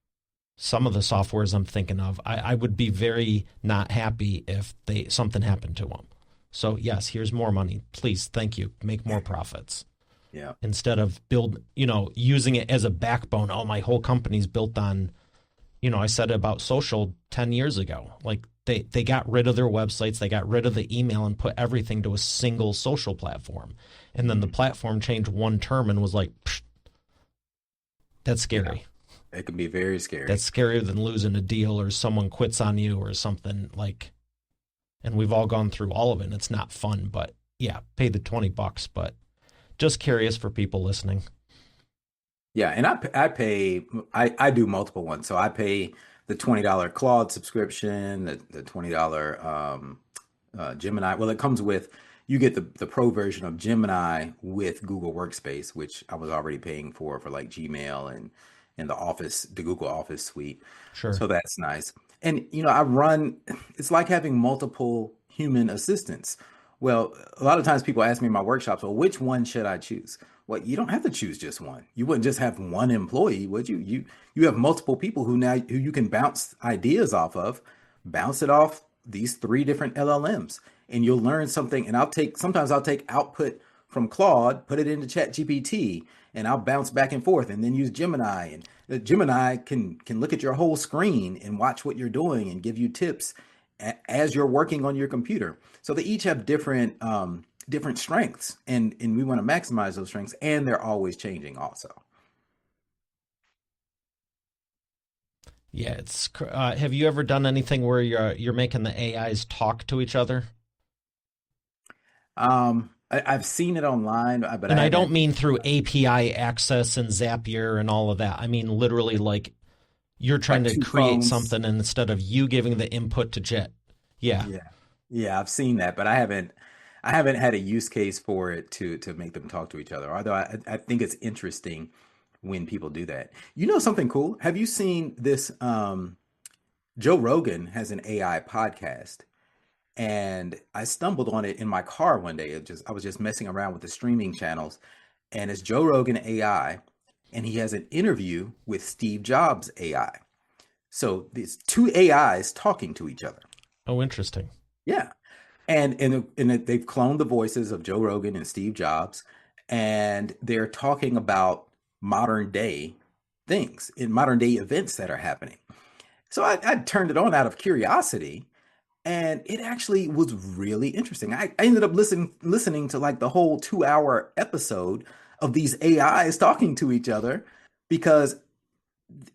S3: some of the softwares I'm thinking of, I would be very not happy if something happened to them. So yes, here's more money. Please, thank you. Make more profits
S1: Yeah.
S3: instead of using it as a backbone. Oh, my whole company's built on, I said about social 10 years ago. Like they got rid of their websites, they got rid of the email and put everything to a single social platform. And then the
S1: Mhm.
S3: platform changed one term and was like, psh, that's
S1: Yeah.
S3: scary.
S1: It can be very scary.
S3: That's scarier than losing a deal or someone quits on you or something like. And we've all gone through all of it. And it's not fun, but yeah, pay the 20 bucks. But just curious for people listening.
S1: Yeah, and I do multiple ones. So I pay the $20 Claude subscription, the $20 Gemini. Well, it comes with you get the pro version of Gemini with Google Workspace, which I was already paying for like Gmail and the Google Office suite.
S3: Sure.
S1: So that's nice. And I run it's like having multiple human assistants. Well, a lot of times people ask me in my workshops, well, which one should I choose? Well, you don't have to choose just one. You wouldn't just have one employee, would you? You have multiple people who you can bounce ideas off of, bounce it off these three different LLMs, and you'll learn something. And sometimes I'll take output from Claude, put it into ChatGPT, and I'll bounce back and forth, and then use Gemini. And Gemini can look at your whole screen and watch what you're doing and give you tips as you're working on your computer. So they each have different strengths, and we want to maximize those strengths, and they're always changing also.
S3: Yeah, have you ever done anything where you're making the AIs talk to each other?
S1: I've seen it online, but I
S3: And I don't
S1: haven't.
S3: mean through API access and Zapier and all of that. I mean literally like you're trying
S1: Like
S3: to
S1: two
S3: create
S1: phones.
S3: something and instead of you giving the input to Jet. Yeah.
S1: Yeah, yeah, I've seen that, but I haven't had a use case for it to make them talk to each other. Although I think it's interesting when people do that. You know something cool? Have you seen this? Joe Rogan has an AI podcast, and I stumbled on it in my car one day. I was just messing around with the streaming channels, and it's Joe Rogan AI, and he has an interview with Steve Jobs AI. So these two AIs talking to each other.
S3: Oh, interesting.
S1: Yeah. They've cloned the voices of Joe Rogan and Steve Jobs, and they're talking about modern day things in modern day events that are happening. So I turned it on out of curiosity, and it actually was really interesting. I ended up listening to like the whole 2 hour episode of these AIs talking to each other because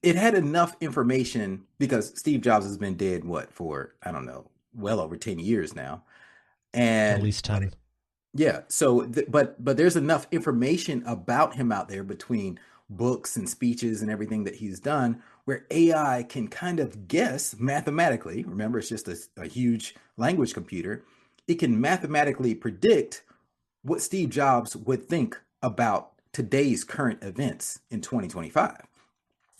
S1: it had enough information, because Steve Jobs has been dead, what, for, I don't know, well over 10 years now.
S3: At
S1: And
S3: least 10.
S1: yeah, but there's enough information about him out there between books and speeches and everything that he's done where AI can kind of guess mathematically. Remember, it's just a huge language computer. It can mathematically predict what Steve Jobs would think about today's current events in 2025.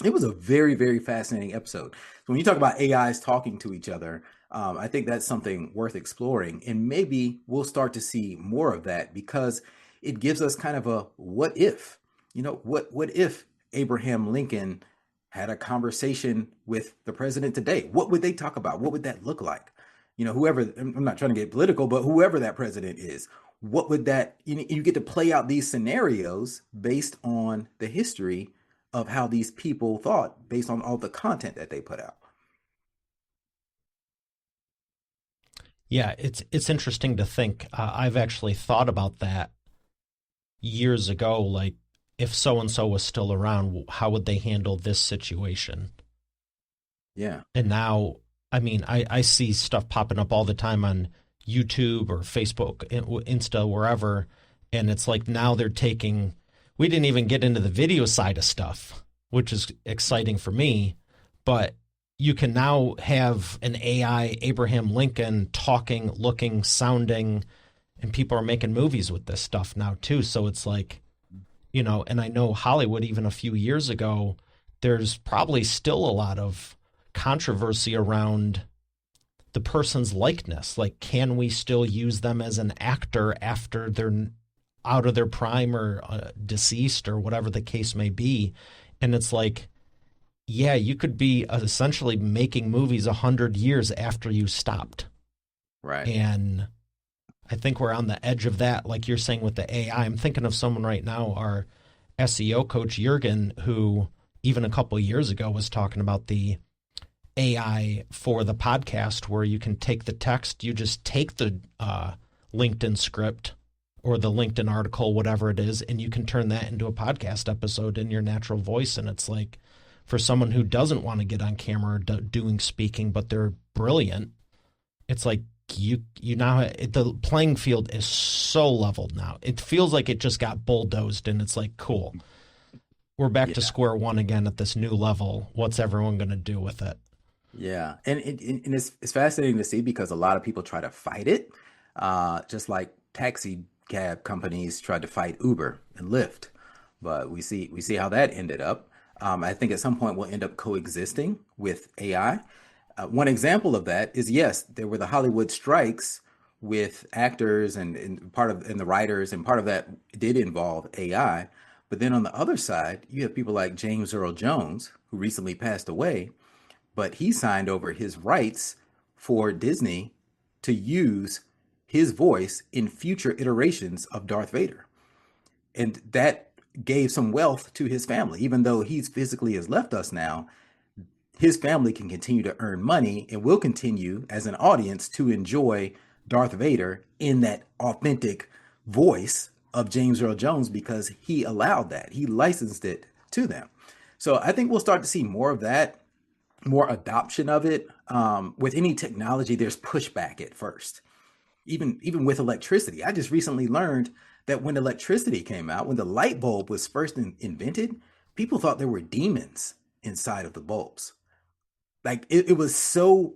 S1: It was a very, very fascinating episode. So when you talk about AIs talking to each other, I think that's something worth exploring, and maybe we'll start to see more of that because it gives us kind of a what if. What if Abraham Lincoln had a conversation with the president today? What would they talk about? What would that look like? Whoever, I'm not trying to get political, but whoever that president is, what would that, you get to play out these scenarios based on the history of how these people thought, based on all the content that they put out.
S3: Yeah, it's interesting to think. I've actually thought about that years ago. Like, if so and so was still around, how would they handle this situation?
S1: Yeah.
S3: And now, I mean, I see stuff popping up all the time on YouTube or Facebook, Insta, wherever, and it's like now they're taking. We didn't even get into the video side of stuff, which is exciting for me, but you can now have an AI Abraham Lincoln talking, looking, sounding, and people are making movies with this stuff now too. So it's like, and I know Hollywood, even a few years ago, there's probably still a lot of controversy around the person's likeness. Like, can we still use them as an actor after they're out of their prime or deceased or whatever the case may be? And it's like, yeah, you could be essentially making movies 100 years after you stopped.
S1: Right.
S3: And I think we're on the edge of that. Like you're saying with the AI, I'm thinking of someone right now, our SEO coach, Jurgen, who even a couple of years ago was talking about the AI for the podcast where you can take the text, you just take the LinkedIn script or the LinkedIn article, whatever it is, and you can turn that into a podcast episode in your natural voice. And it's like, for someone who doesn't want to get on camera doing speaking, but they're brilliant, it's like you now the playing field is so leveled now. It feels like it just got bulldozed, and it's like, cool, we're back to
S1: Yeah.
S3: square one again at this new level. What's everyone going to do with it?
S1: Yeah. And it's fascinating to see because a lot of people try to fight it, just like taxi cab companies tried to fight Uber and Lyft. But we see how that ended up. I think at some point we'll end up coexisting with AI. One example of that is, yes, there were the Hollywood strikes with actors and part of and the writers, and part of that did involve AI. But then on the other side, you have people like James Earl Jones, who recently passed away, but he signed over his rights for Disney to use his voice in future iterations of Darth Vader. And that gave some wealth to his family. Even though he's physically has left us now, his family can continue to earn money and will continue as an audience to enjoy Darth Vader in that authentic voice of James Earl Jones because he allowed that. He licensed it to them. So I think we'll start to see more of that, more adoption of it. With any technology, there's pushback at first. Even with electricity, I just recently learned that when electricity came out, when the light bulb was first invented, people thought there were demons inside of the bulbs. Like it was so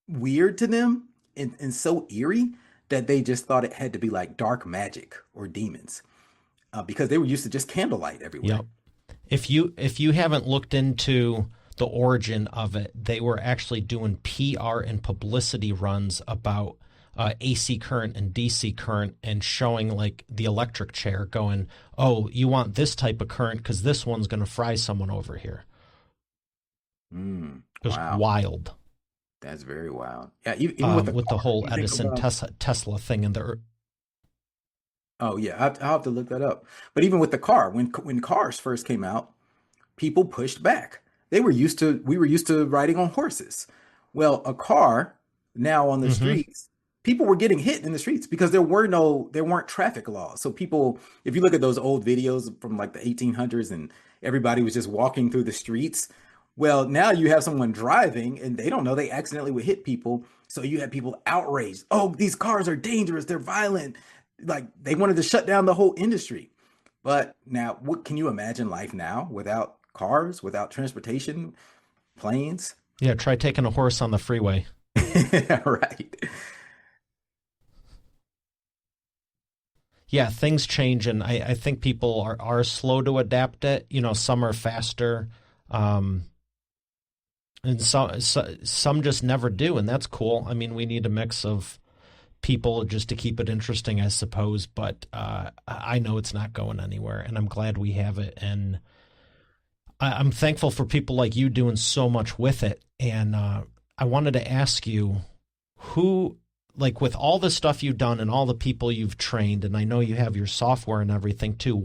S1: weird to them and so eerie that they just thought it had to be like dark magic or demons, because they were used to just candlelight everywhere.
S3: Yep. If you haven't looked into the origin of it, they were actually doing PR and publicity runs about AC current and DC current, and showing like the electric chair going, oh, you want this type of current because this one's going to fry someone over here. It was
S1: Wow,
S3: wild.
S1: that's very wild. Yeah, even with the
S3: With the
S1: car,
S3: whole
S1: you think
S3: Edison
S1: about.
S3: Tesla thing in the
S1: Oh yeah, I'll have to look that up. But even with the car, when cars first came out, people pushed back. We were used to riding on horses. Well, a car now on the
S3: hmm
S1: streets, people were getting hit in the streets because there weren't traffic laws. So people, if you look at those old videos from like the 1800s and everybody was just walking through the streets, well, now you have someone driving and they don't know they accidentally would hit people. So you have people outraged. Oh, these cars are dangerous. They're violent. Like they wanted to shut down the whole industry. But now, what can you imagine life now without cars, without transportation, planes?
S3: Yeah, try taking a horse on the freeway.
S1: Right.
S3: Yeah, things change, and I think people are slow to adapt it. You know, some are faster, um, and some just never do, and that's cool. I mean, we need a mix of people just to keep it interesting, I suppose. But I know it's not going anywhere, and I'm glad we have it. And I'm thankful for people like you doing so much with it. And I wanted to ask you who, like, with all the stuff you've done and all the people you've trained, and I know you have your software and everything too,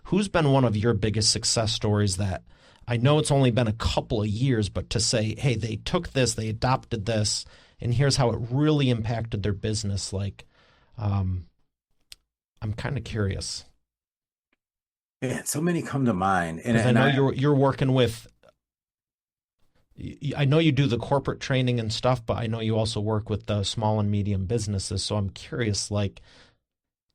S3: who's been one of your biggest success stories that I know it's only been a couple of years, but to say, hey, they took this, they adopted this, and here's how it really impacted their business. Like, um, I'm kind of curious
S1: Yeah, so many come to mind,
S3: because I
S1: and
S3: know
S1: I
S3: you're working with. I know you do the corporate training and stuff, but I know you also work with the small and medium businesses. So I'm curious, like,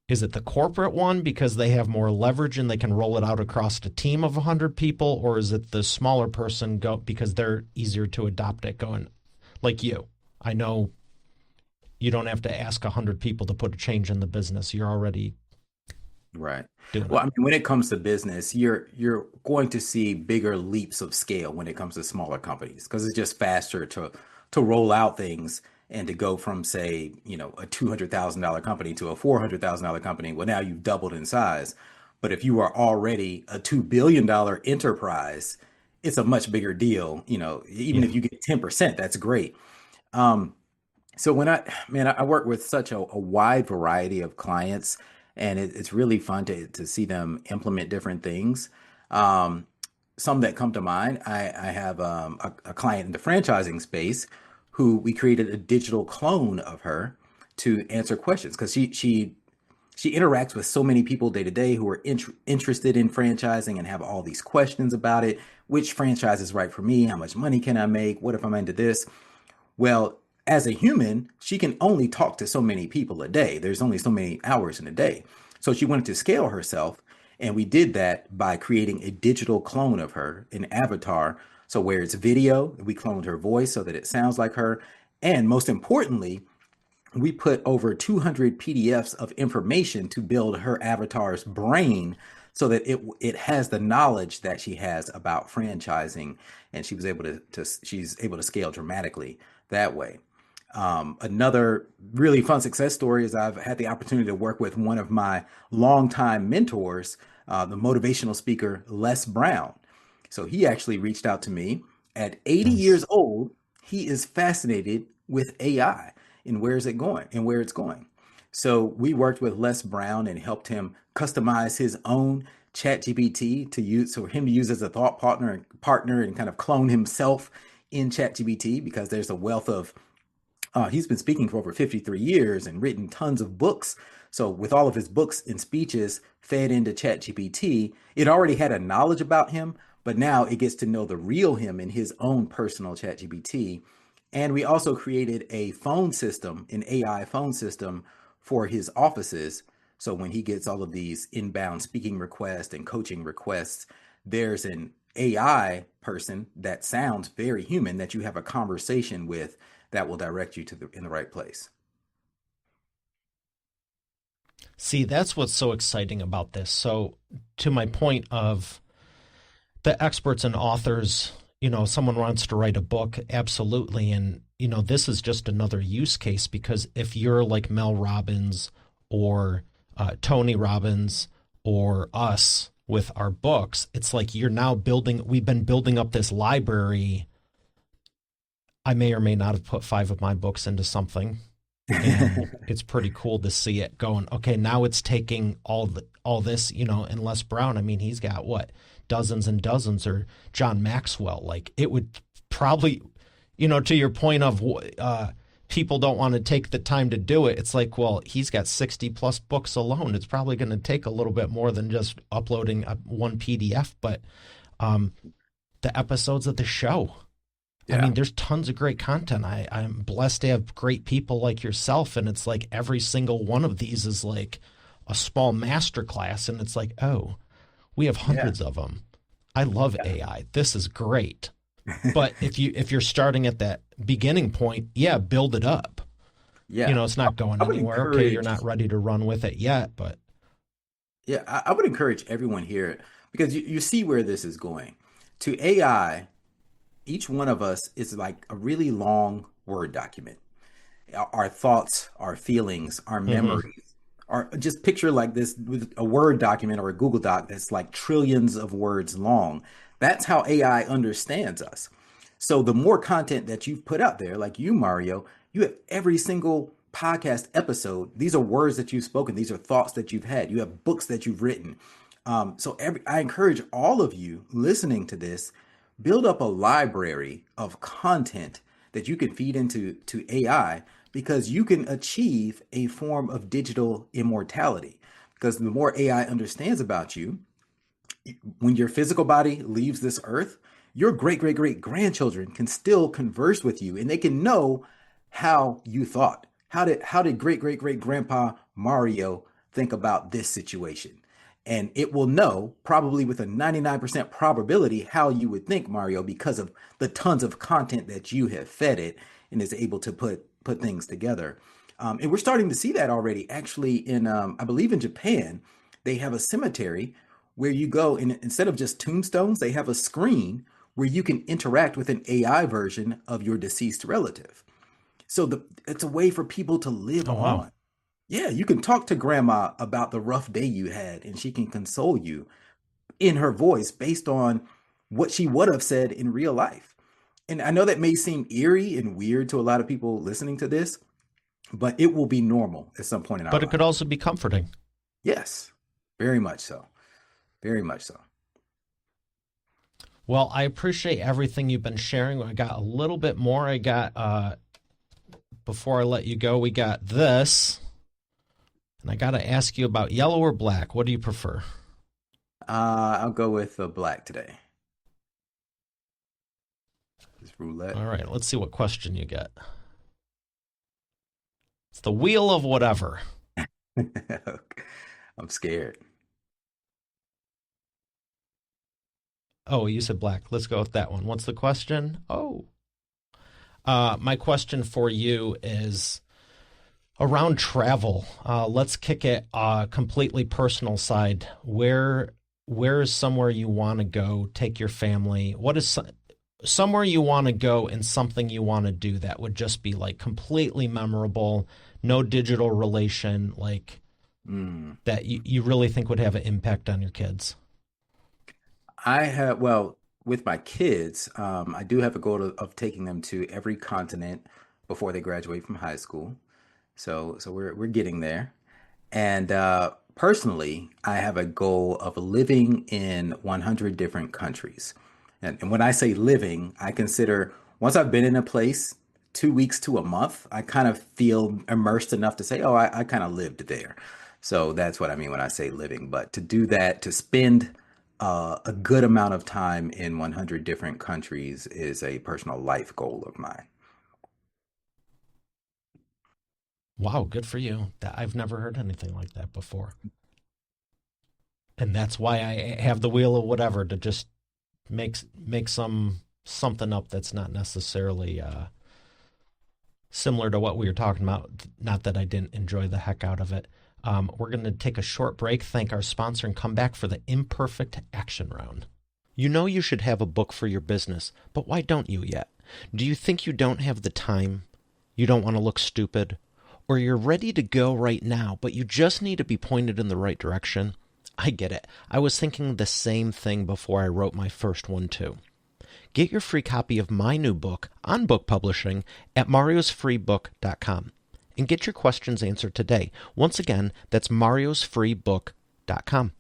S3: is it the corporate one because they have more leverage and they can roll it out across a team of 100 people, or is it the smaller person go because they're easier to adopt it? Going like you, I know you don't have to ask 100 people to put a change in the business. You're already
S1: right.
S3: doing
S1: Well,
S3: it.
S1: I mean, when it comes to business, you're going to see bigger leaps of scale when it comes to smaller companies because it's just faster to roll out things and to go from, say, a $200,000 company to a $400,000 company. Well, now you've doubled in size. But if you are already a $2 billion enterprise, it's a much bigger deal. Even
S3: Yeah.
S1: if you get 10%, that's great. Um, So man, I work with such a wide variety of clients, and it's really fun to see them implement different things. Um, some that come to mind, I have a client in the franchising space who we created a digital clone of her to answer questions because she interacts with so many people day to day who are interested in franchising and have all these questions about it. Which franchise is right for me? How much money can I make? What if I'm into this? Well, as a human, she can only talk to so many people a day. There's only so many hours in a day. So she wanted to scale herself. And we did that by creating a digital clone of her, an avatar. So where it's video, we cloned her voice so that it sounds like her. And most importantly, we put over 200 PDFs of information to build her avatar's brain so that it has the knowledge that she has about franchising, and she's able to scale dramatically that way. Another really fun success story is I've had the opportunity to work with one of my longtime mentors, the motivational speaker Les Brown. So he actually reached out to me at 80
S3: Nice.
S1: years old. He is fascinated with AI and where is it going and where it's going. So we worked with Les Brown and helped him customize his own ChatGPT to use, so for him to use as a thought partner and kind of clone himself in ChatGPT, because there's a wealth of he's been speaking for over 53 years and written tons of books. So with all of his books and speeches fed into ChatGPT, it already had a knowledge about him, but now it gets to know the real him in his own personal ChatGPT. And we also created a phone system, an AI phone system for his offices. So when he gets all of these inbound speaking requests and coaching requests, there's an AI person that sounds very human that you have a conversation with that will direct you to in the right place.
S3: See, that's what's so exciting about this. So, to my point of the experts and authors, someone wants to write a book, absolutely. And, this is just another use case because if you're like Mel Robbins or Tony Robbins or us with our books, it's like we've been building up this library. I may or may not have put 5 of my books into something. And it's pretty cool to see it going, okay, now it's taking all this, and Les Brown, I mean, he's got what, dozens and dozens, or John Maxwell. Like it would probably, to your point of people don't want to take the time to do it. It's like, well, he's got 60 plus books alone. It's probably going to take a little bit more than just uploading one PDF, but the episodes of the show.
S1: Yeah.
S3: I mean, there's tons of great content. I'm blessed to have great people like yourself. And it's like every single one of these is like a small masterclass. And it's like, oh, we have hundreds of them. I love AI. This is great. But if you're starting at that beginning point, build it up.
S1: Yeah.
S3: It's not going anywhere. Okay, you're not ready to run with it yet, but
S1: Yeah, I would encourage everyone here, because you see where this is going. To AI, each one of us is like a really long Word document. Our thoughts, our feelings, our memories, are just picture like this with a Word document or a Google Doc that's like trillions of words long. That's how AI understands us. So the more content that you've put out there, like you, Mario, you have every single podcast episode. These are words that you've spoken. These are thoughts that you've had. You have books that you've written. I encourage all of you listening to this, build up a library of content that you can feed into AI, because you can achieve a form of digital immortality. Because the more AI understands about you, when your physical body leaves this earth, your great great great grandchildren can still converse with you, and they can know how you thought. How did great great great grandpa Mario think about this situation? And it will know, probably with a 99% probability, how you would think, Mario, because of the tons of content that you have fed it, and is able to put things together. And we're starting to see that already. Actually, in I believe in Japan, they have a cemetery where you go, and instead of just tombstones, they have a screen where you can interact with an AI version of your deceased relative. So it's a way for people to live
S3: oh wow.
S1: on. Yeah, you can talk to grandma about the rough day you had, and she can console you in her voice based on what she would have said in real life. And I know that may seem eerie and weird to a lot of people listening to this, but it will be normal at some point in our
S3: But it
S1: life.
S3: could also be comforting.
S1: Yes, very much so. Very much so.
S3: Well, I appreciate everything you've been sharing. I got a little bit more. I got before I let you go, we got this. And I got to ask you about yellow or black. What do you prefer?
S1: I'll go with black today. This roulette.
S3: All right, let's see what question you get. It's the wheel of whatever.
S1: I'm scared.
S3: Oh, you said black. Let's go with that one. What's the question? Oh. My question for you is around travel. Let's kick it completely personal side. Where is somewhere you want to go? Take your family. What is somewhere you want to go and something you want to do that would just be like completely memorable, no digital relation, like
S1: Mm.
S3: that you really think would have an impact on your kids.
S1: I have, well, with my kids, I do have a goal of taking them to every continent before they graduate from high school. So we're getting there. And personally, I have a goal of living in 100 different countries. And when I say living, I consider once I've been in a place 2 weeks to a month, I kind of feel immersed enough to say, oh, I kind of lived there. So that's what I mean when I say living. But to do that, to spend a good amount of time in 100 different countries is a personal life goal of mine.
S3: Wow, good for you. That I've never heard anything like that before. And that's why I have the wheel of whatever to just make something up that's not necessarily similar to what we were talking about. Not that I didn't enjoy the heck out of it. We're going to take a short break, thank our sponsor, and come back for the imperfect action round. You know you should have a book for your business, but why don't you yet? Do you think you don't have the time? You don't want to look stupid? Or you're ready to go right now, but you just need to be pointed in the right direction? I get it. I was thinking the same thing before I wrote my first one, too. Get your free copy of my new book on book publishing at mariosfreebook.com and get your questions answered today. Once again, that's mariosfreebook.com.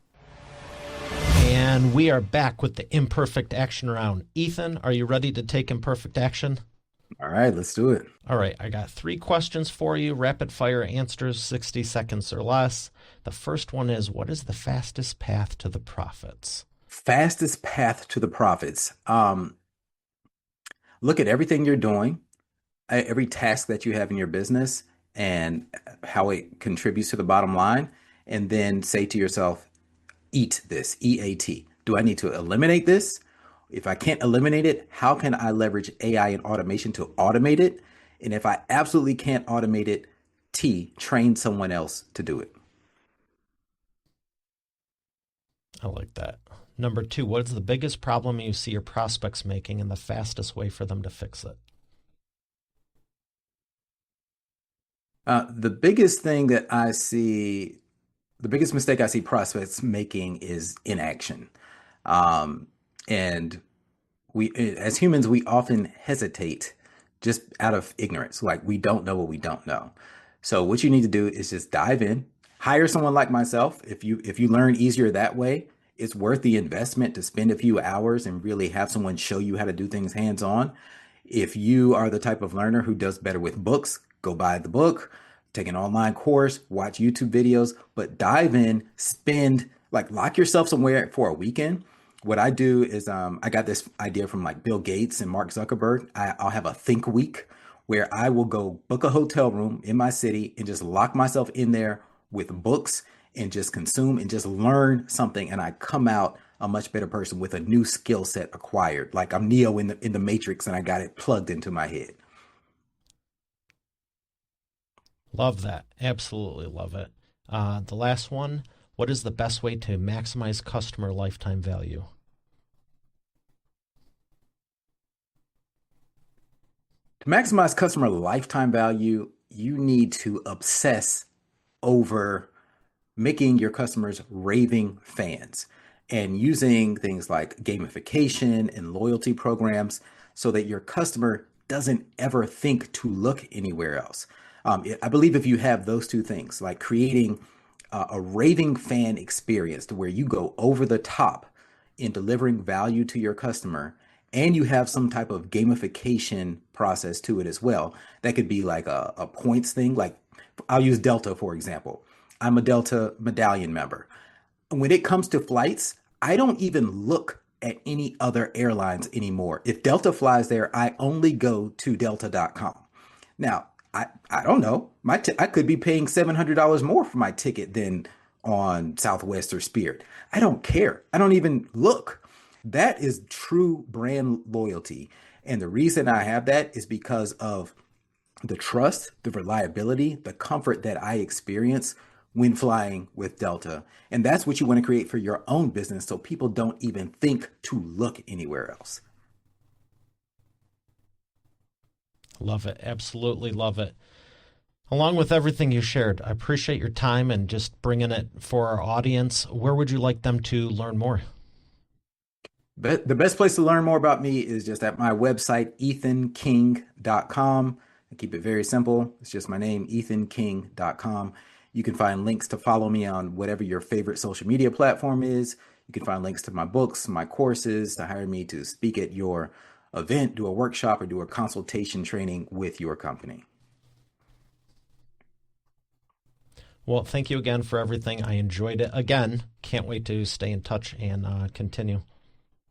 S3: And we are back with the imperfect action round. Ethan, are you ready to take imperfect action?
S1: All right, let's do it.
S3: All right, I got 3 questions for you, rapid fire answers, 60 seconds or less. The first one is, what is the fastest path to the profits?
S1: Fastest path to the profits. Look at everything you're doing, every task that you have in your business, and how it contributes to the bottom line, and then say to yourself, eat this, EAT. Do I need to eliminate this? If I can't eliminate it, how can I leverage AI and automation to automate it? And if I absolutely can't automate it, train someone else to do it.
S3: I like that. Number 2, what is the biggest problem you see your prospects making and the fastest way for them to fix it?
S1: The biggest thing that I see, the biggest mistake I see prospects making is inaction. Um, and as humans, we often hesitate just out of ignorance. Like we don't know what we don't know. So what you need to do is just dive in, hire someone like myself. If you learn easier that way, it's worth the investment to spend a few hours and really have someone show you how to do things hands on. If you are the type of learner who does better with books, go buy the book, take an online course, watch YouTube videos, but dive in, spend, like lock yourself somewhere for a weekend. What I do is I got this idea from like Bill Gates and Mark Zuckerberg. I'll have a think week where I will go book a hotel room in my city and just lock myself in there with books and just consume and just learn something. And I come out a much better person with a new skill set acquired. Like I'm Neo in the Matrix and I got it plugged into my head.
S3: Love that. Absolutely love it. The last one, what is the best way to maximize customer lifetime value?
S1: To maximize customer lifetime value, you need to obsess over making your customers raving fans and using things like gamification and loyalty programs so that your customer doesn't ever think to look anywhere else. I believe if you have those two things, like creating a raving fan experience to where you go over the top in delivering value to your customer, and you have some type of gamification process to it as well, that could be like a points thing. Like I'll use Delta, for example. I'm a Delta medallion member. When it comes to flights, I don't even look at any other airlines anymore. If Delta flies there, I only go to delta.com. Now, I don't know. I could be paying $700 more for my ticket than on Southwest or Spirit. I don't care. I don't even look. That is true brand loyalty. And the reason I have that is because of the trust, the reliability, the comfort that I experience when flying with Delta. And that's what you want to create for your own business so people don't even think to look anywhere else.
S3: Love it. Absolutely love it. Along with everything you shared, I appreciate your time and just bringing it for our audience. Where would you like them to learn more?
S1: The best place to learn more about me is just at my website, ethanking.com. I keep it very simple. It's just my name, ethanking.com. You can find links to follow me on whatever your favorite social media platform is. You can find links to my books, my courses, to hire me to speak at your event, do a workshop, or do a consultation training with your company.
S3: Well, thank you again for everything. I enjoyed it again. Can't wait to stay in touch and continue.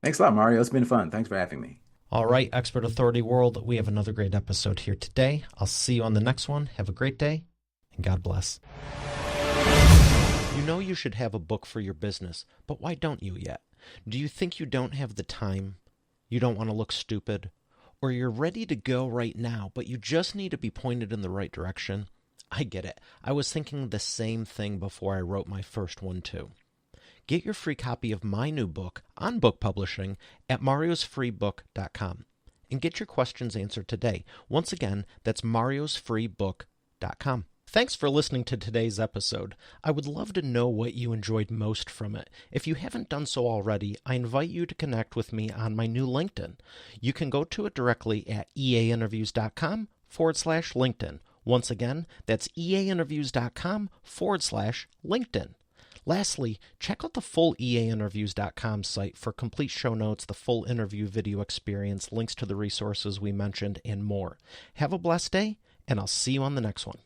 S1: Thanks a lot, Mario. It's been fun. Thanks for having me.
S3: All right, Expert Authority World, we have another great episode here today. I'll see you on the next one. Have a great day, and God bless. You know you should have a book for your business, but why don't you yet? Do you think you don't have the time? You don't want to look stupid? Or you're ready to go right now, but you just need to be pointed in the right direction? I get it. I was thinking the same thing before I wrote my first one too. Get your free copy of my new book on book publishing at mariosfreebook.com and get your questions answered today. Once again, that's mariosfreebook.com. Thanks for listening to today's episode. I would love to know what you enjoyed most from it. If you haven't done so already, I invite you to connect with me on my new LinkedIn. You can go to it directly at eainterviews.com/LinkedIn. Once again, that's eainterviews.com/LinkedIn. Lastly, check out the full eainterviews.com site for complete show notes, the full interview video experience, links to the resources we mentioned, and more. Have a blessed day, and I'll see you on the next one.